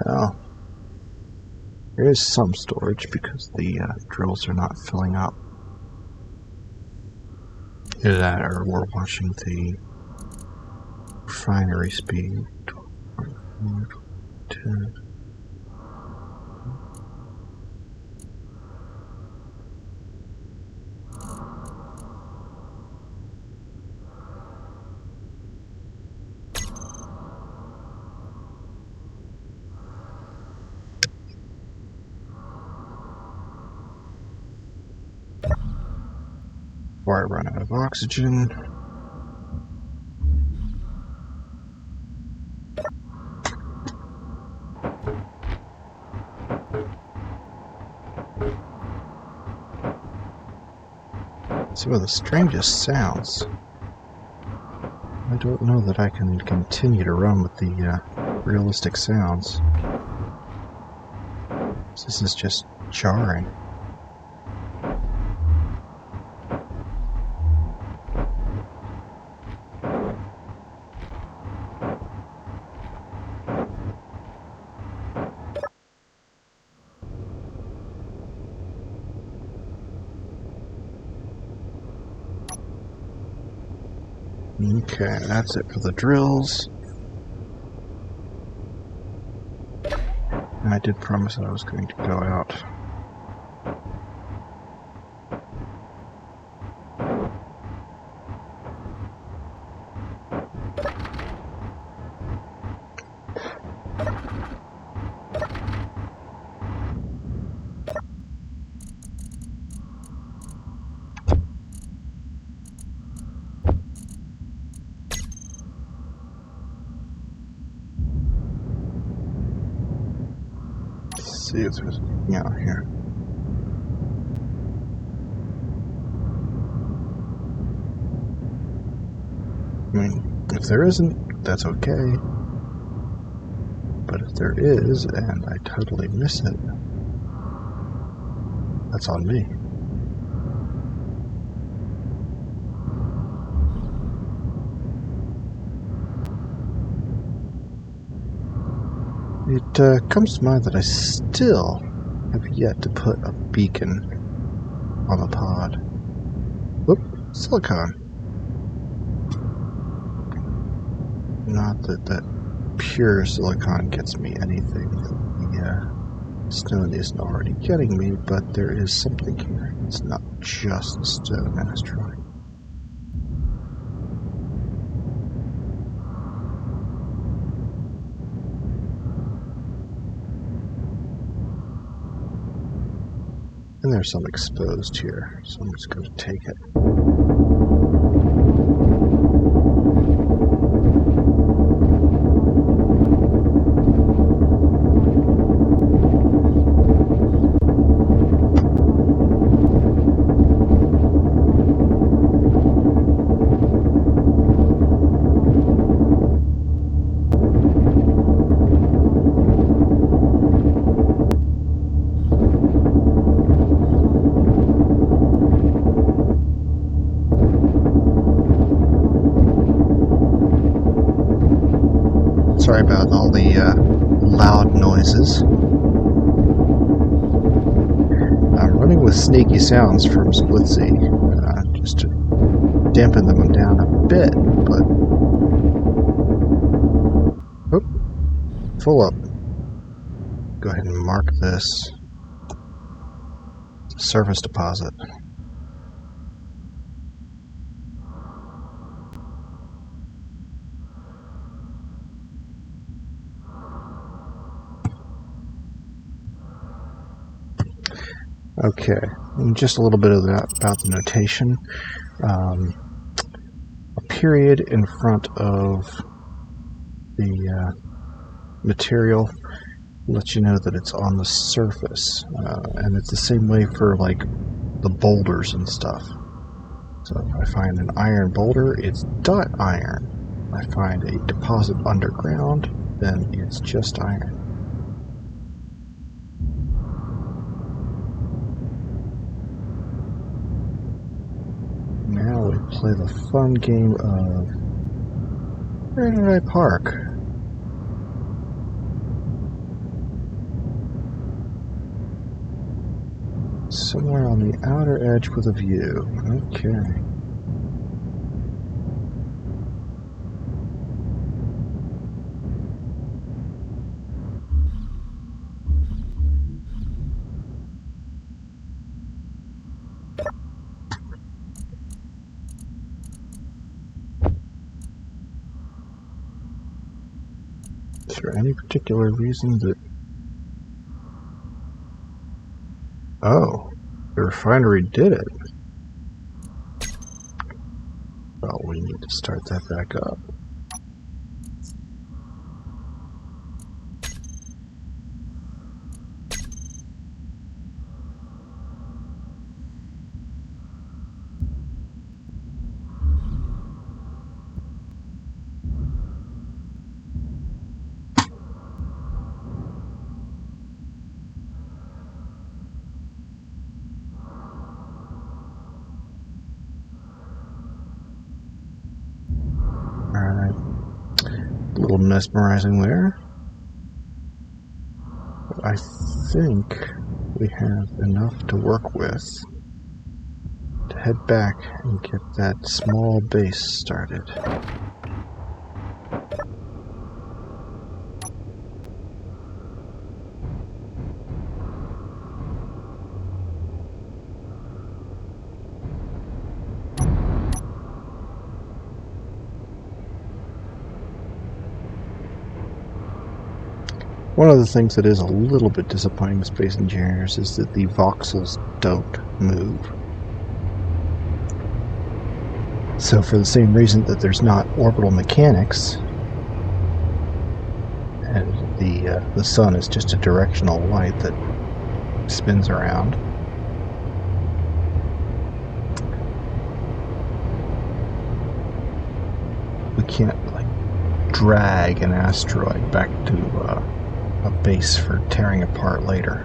Well, there is some storage because the drills are not filling up. Either that or we're watching the refinery speed. 10. Before I run out of oxygen. Some of the strangest sounds. I don't know that I can continue to run with the realistic sounds. This is just jarring. Okay, that's it for the drills. And I did promise that I was going to go out. See if there's anything out here. I mean, if there isn't, that's okay. But if there is, and I totally miss it, that's on me. It comes to mind that I still have yet to put a beacon on the pod. Whoop, silicon. Not that pure silicon gets me anything that the stone isn't already getting me, but there is something here. It's not just the stone asteroid. And there's some exposed here, so I'm just going to take it. Sorry about all the loud noises. I'm running with sneaky sounds from Splitsy, just to dampen them down a bit, but... Oop, full up. Go ahead and mark this. It's a surface deposit. Okay, and just a little bit of that about the notation. A period in front of the material lets you know that it's on the surface, and it's the same way for like the boulders and stuff. So if I find an iron boulder, it's dot iron. If I find a deposit underground, then it's just iron. Now we play the fun game of where did I park? Somewhere on the outer edge with a view. Okay. Is there any particular reason that... Oh, the refinery did it. Well, we need to start that back up. Alright. A little mesmerizing there. But I think we have enough to work with to head back and get that small base started. One of the things that is a little bit disappointing with Space Engineers is that the voxels don't move. So for the same reason that there's not orbital mechanics, and the sun is just a directional light that spins around, we can't like drag an asteroid back to a base for tearing apart later,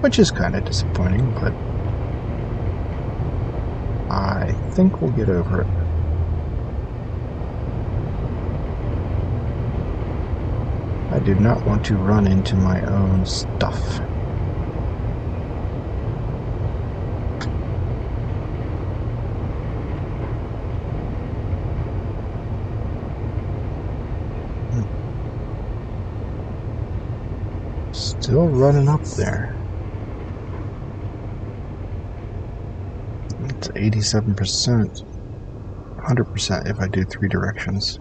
which is kind of disappointing, but I think we'll get over it. I do not want to run into my own stuff. Still running up there. It's 87%. 100% if I do 3 directions.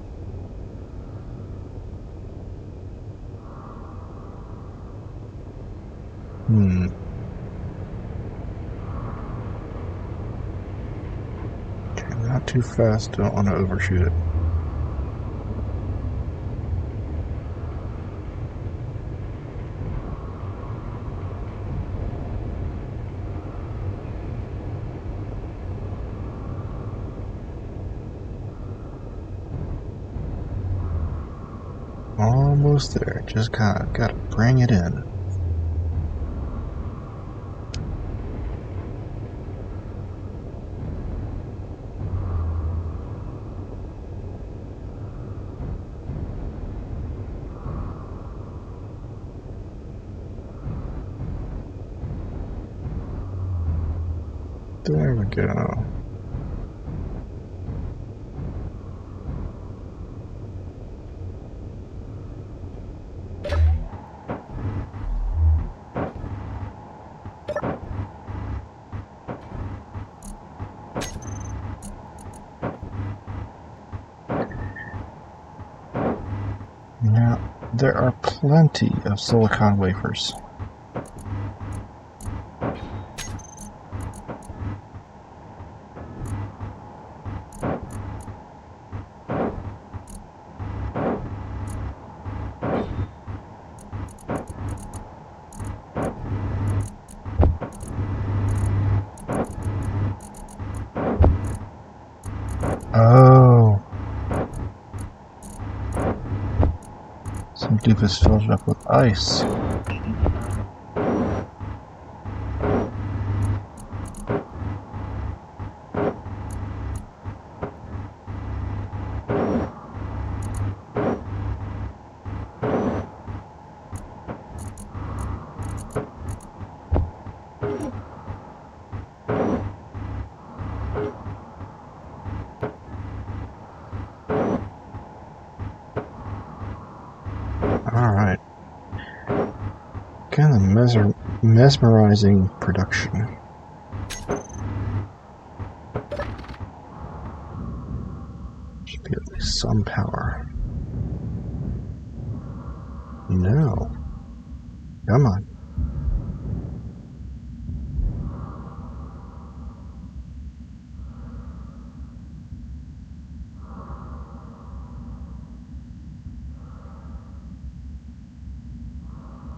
Okay, not too fast, don't want to overshoot it. Almost there, just gotta bring it in. There we go. Now, there are plenty of silicon wafers. Doofus filled it up with ice. Alright. Kind of mesmerizing production. Should be at least some power. No. Come on.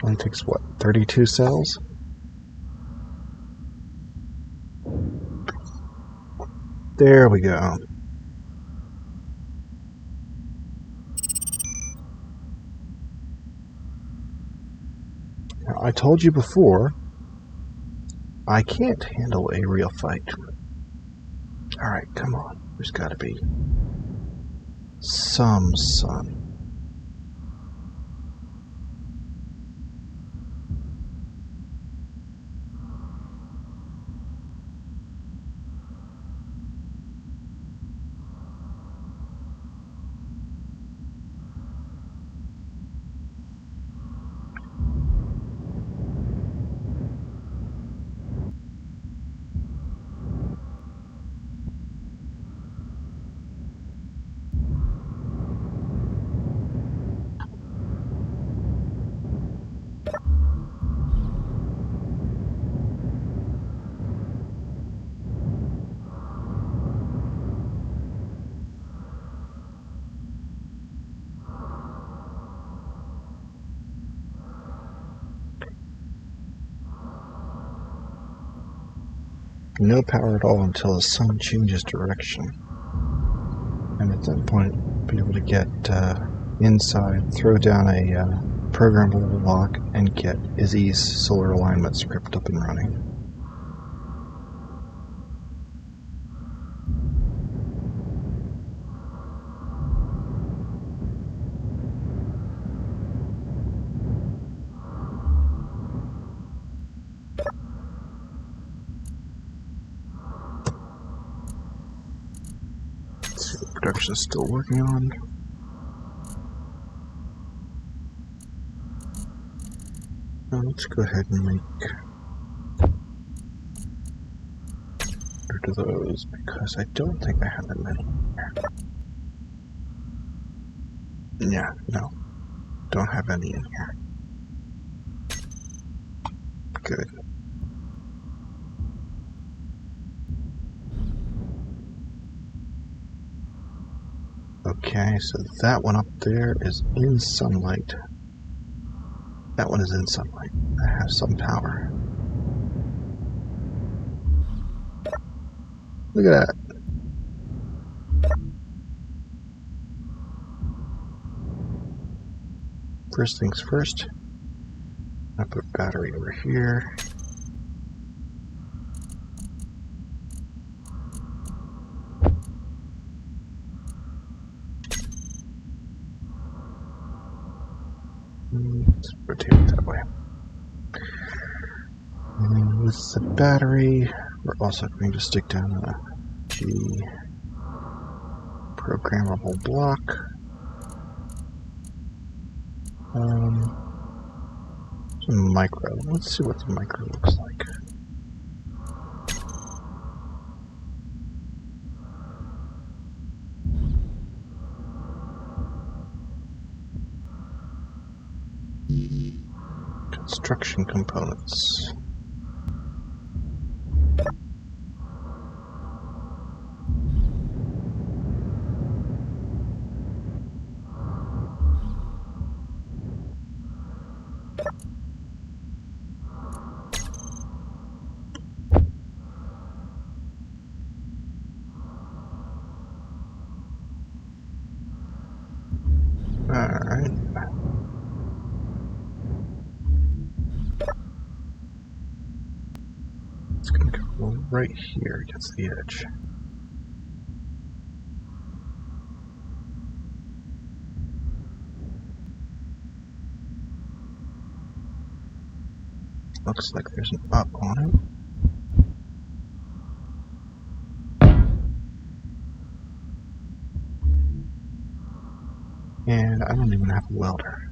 Only takes, what, 32 cells? There we go. Now, I told you before, I can't handle a real fight. Alright, come on. There's gotta be some sun. No power at all until the sun changes direction. And at that point, be able to get inside, throw down a programmable lock, and get Izzy's solar alignment script up and running. Let's see what production is still working on. Let's go ahead and make rid of those because I don't think I have that many. Yeah, no. Don't have any in here. Good. Okay, so that one up there is in sunlight. That one is in sunlight. I have some power. Look at that. First things first, I put battery over here. Let's rotate it that way. And with the battery, we're also going to stick down a G programmable block. Some micro. Let's see what the micro looks like. Construction components. Alright. It's going to go right here against the edge. Looks like there's an up on it. And I don't even have a welder.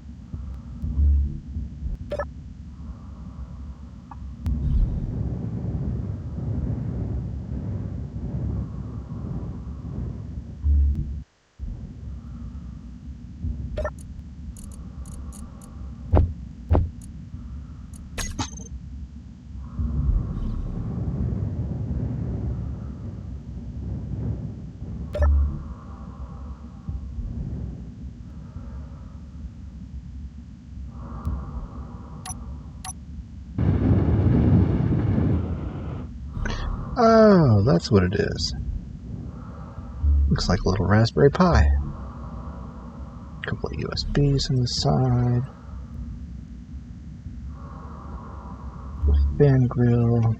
Oh, that's what it is. Looks like a little Raspberry Pi. A couple of USBs on the side. A fan grill.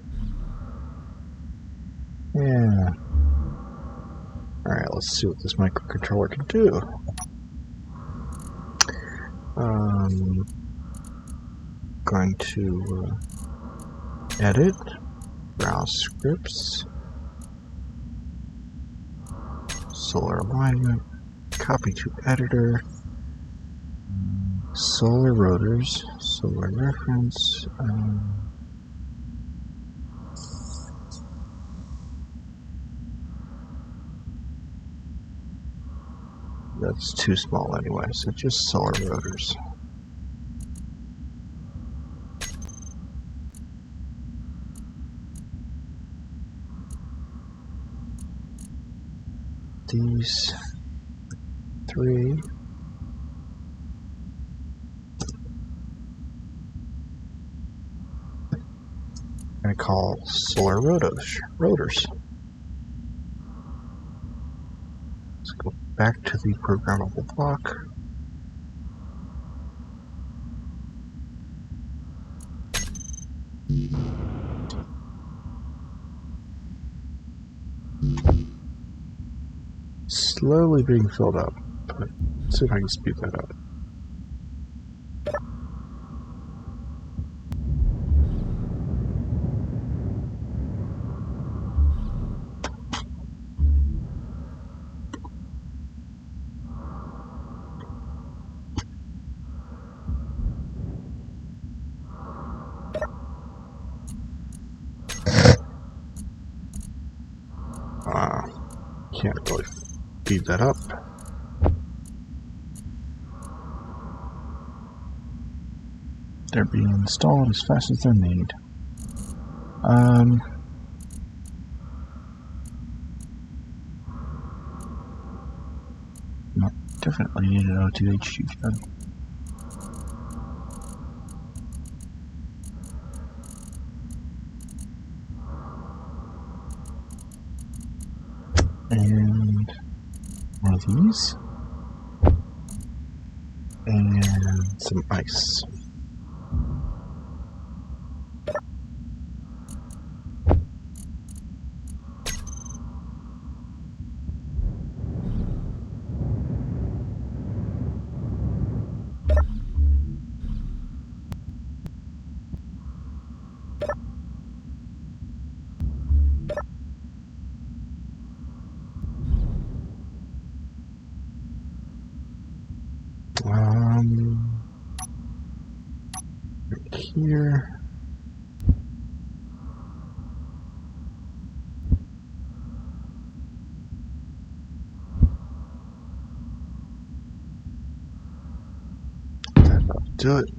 Yeah. Alright, let's see what this microcontroller can do. Going to edit, browse scripts, solar alignment, copy to editor, solar rotors, solar reference, that's too small anyway, so just solar rotors. These three. I'm going to call solar rotors. Let's go back to the programmable block. Slowly being filled up, but let's see if I can speed that up. Can't really speed that up. They're being installed as fast as they're made. No, definitely need an O2H2 gun. And one of these. And some ice. Right here. That'll do it.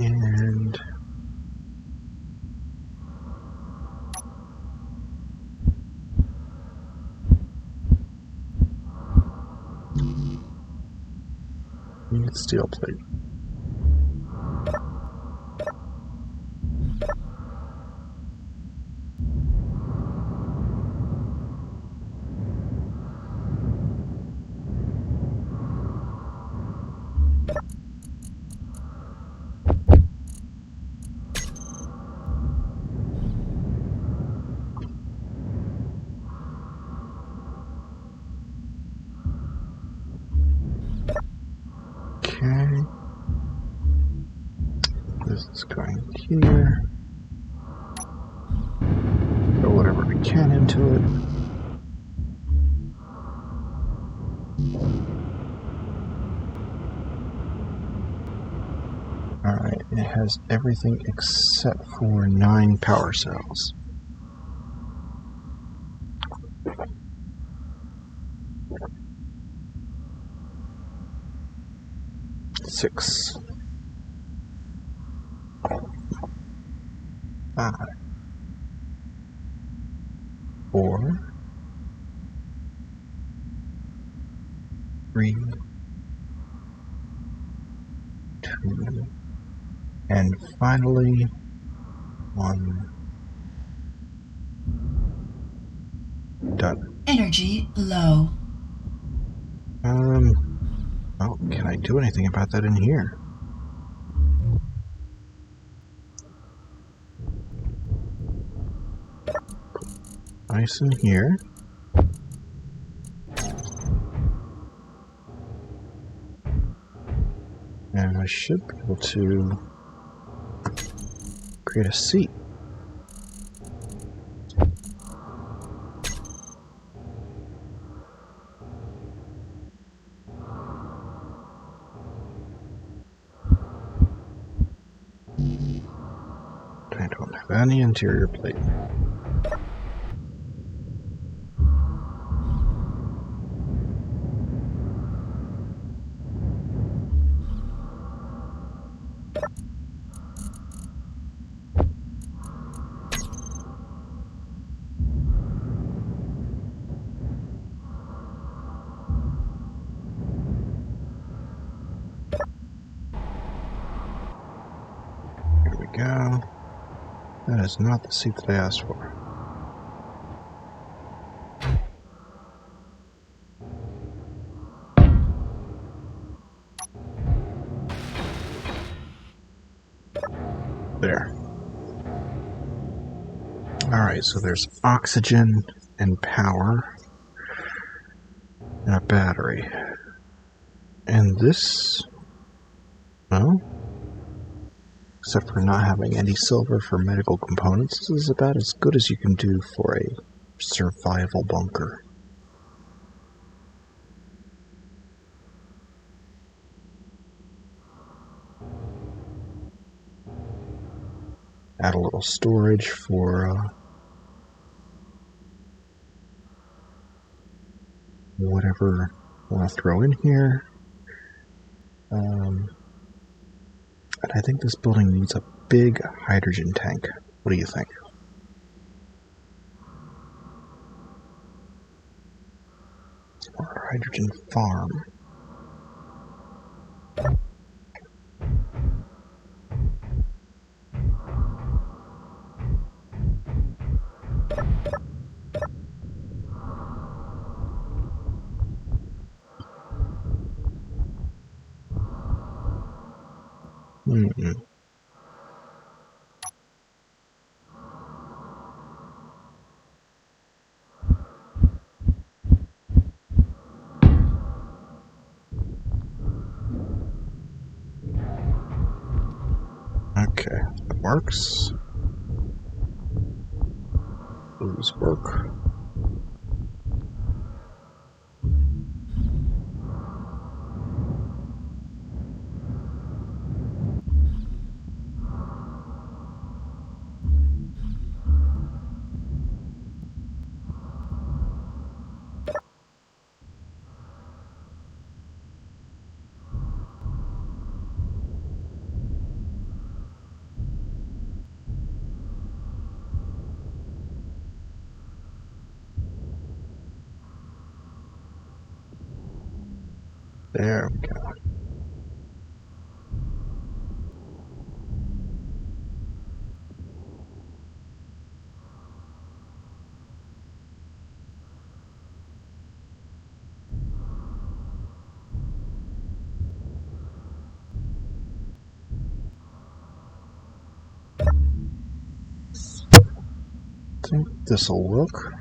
And we need steel plate. here. Throw whatever we can into it. Alright, it has everything except for 9 power cells. Six. 5. 4. 3. 2. And finally, 1. Done. Energy low. Oh, can I do anything about that in here? Ice in here. And I should be able to create a seat. I don't have any interior plate. Here we go. That is not the seat that I asked for. There. Alright, so there's oxygen and power and a battery. And this, well, except for not having any silver for medical components, this is about as good as you can do for a survival bunker. Add a little storage for whatever I want to throw in here. And I think this building needs a big hydrogen tank. What do you think? Or a hydrogen farm. Okay, that works. Those work. There we go. I think this'll work.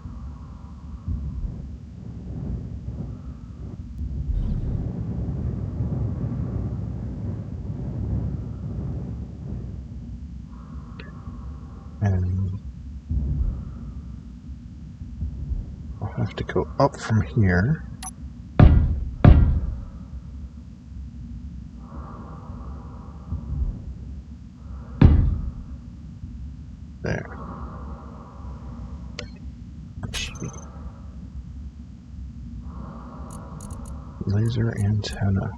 have to go up from here. There. Laser antenna.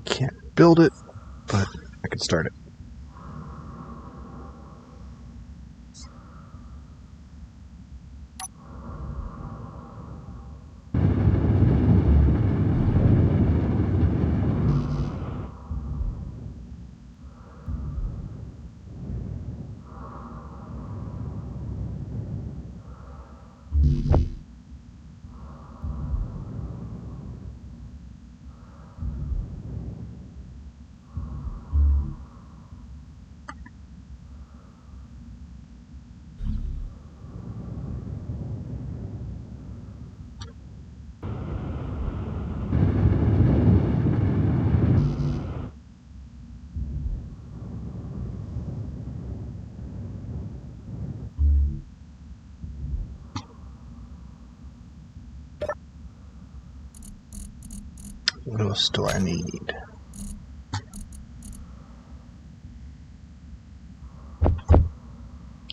Can't build it, but I can start it. What else do I need?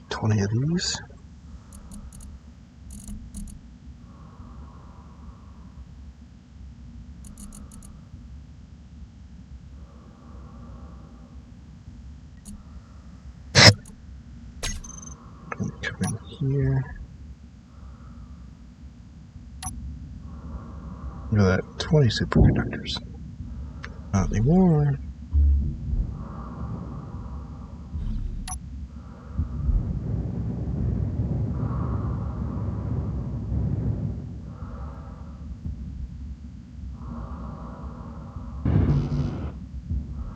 $20 of these. Come in here. Look at that, 20 superconductors. Not anymore.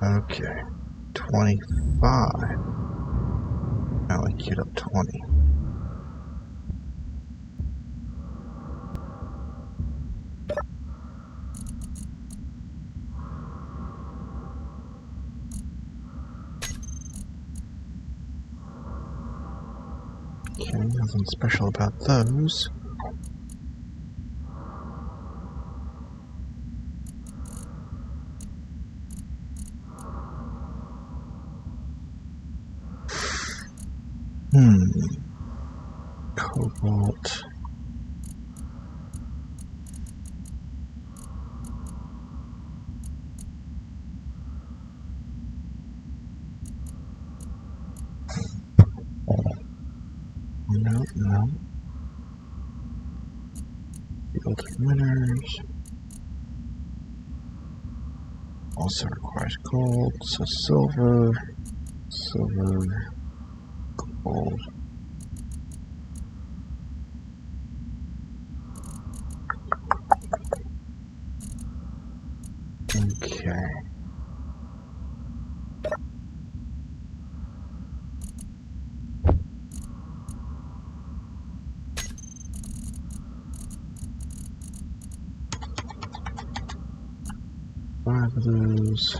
Okay, 25. Now I queued up 20. Okay, nothing special about those. Cobalt. No. Field emitters. Also requires gold, so silver, gold. Okay. Five of those.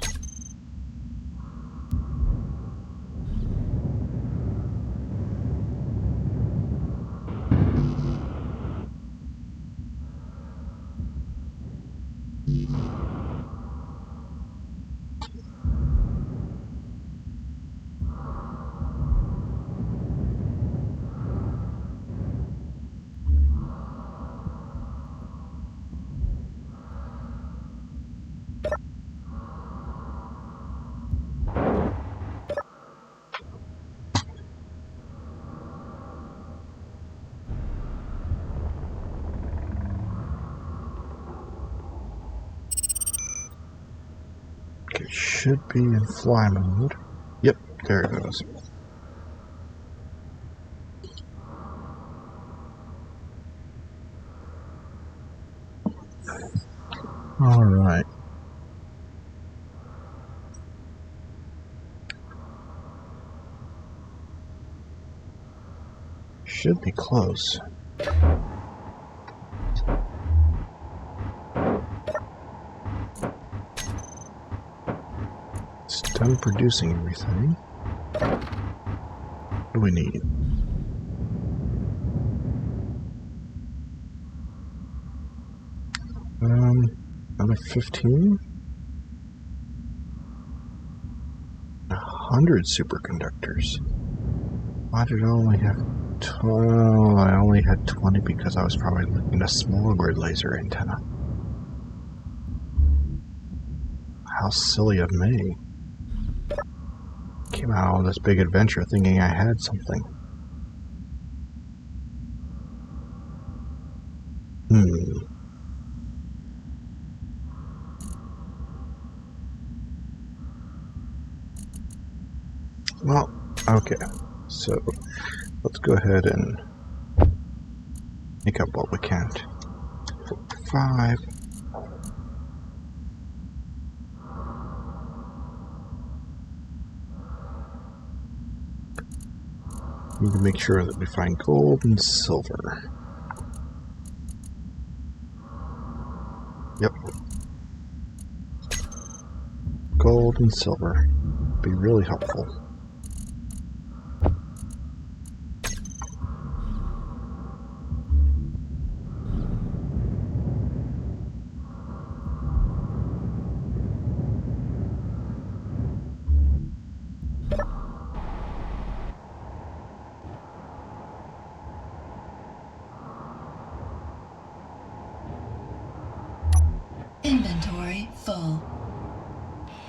It should be in fly mode. Yep, there it goes. Alright. Should be close. done producing everything. What do we need? Another 15? 100 superconductors. Why did I only have 12? I only had 20 because I was probably looking at a small grid laser antenna. How silly of me. Came out on this big adventure thinking I had something. Well, okay. So, let's go ahead and make up what we can. 5. Need to make sure that we find gold and silver. Yep. Gold and silver. Be really helpful. Inventory full.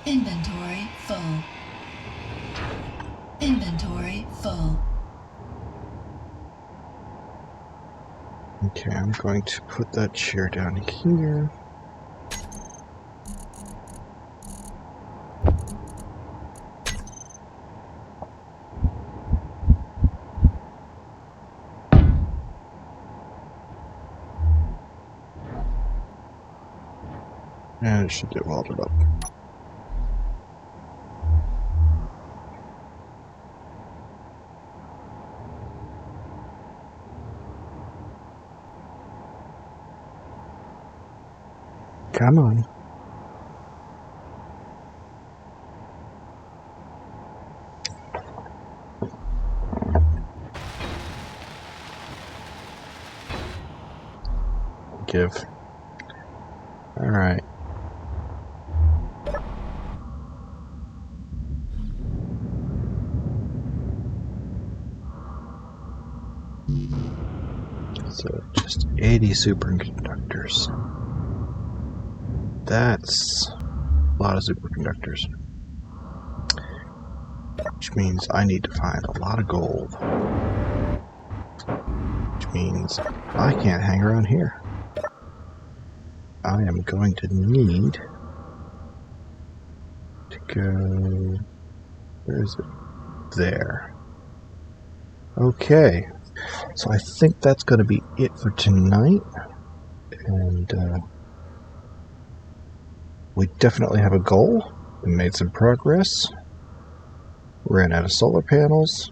Inventory full. Inventory full. Okay, I'm going to put that chair down here. And it should get welded up. Come on. Give. Alright. So, just 80 superconductors. That's a lot of superconductors. Which means I need to find a lot of gold. Which means I can't hang around here. I am going to need to go... Where is it? There. Okay. So I think that's going to be it for tonight. And we definitely have a goal. We made some progress. Ran out of solar panels.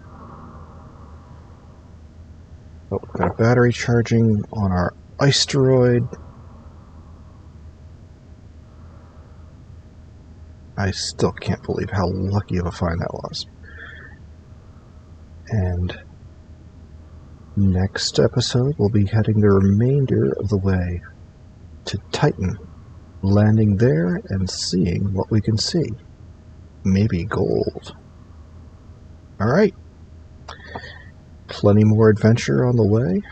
Oh, got a battery charging on our asteroid. I still can't believe how lucky of a find that was. And next episode, we'll be heading the remainder of the way to Titan, landing there and seeing what we can see. Maybe gold. Alright. Plenty more adventure on the way.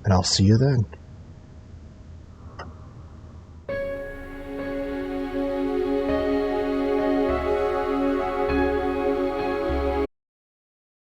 And I'll see you then.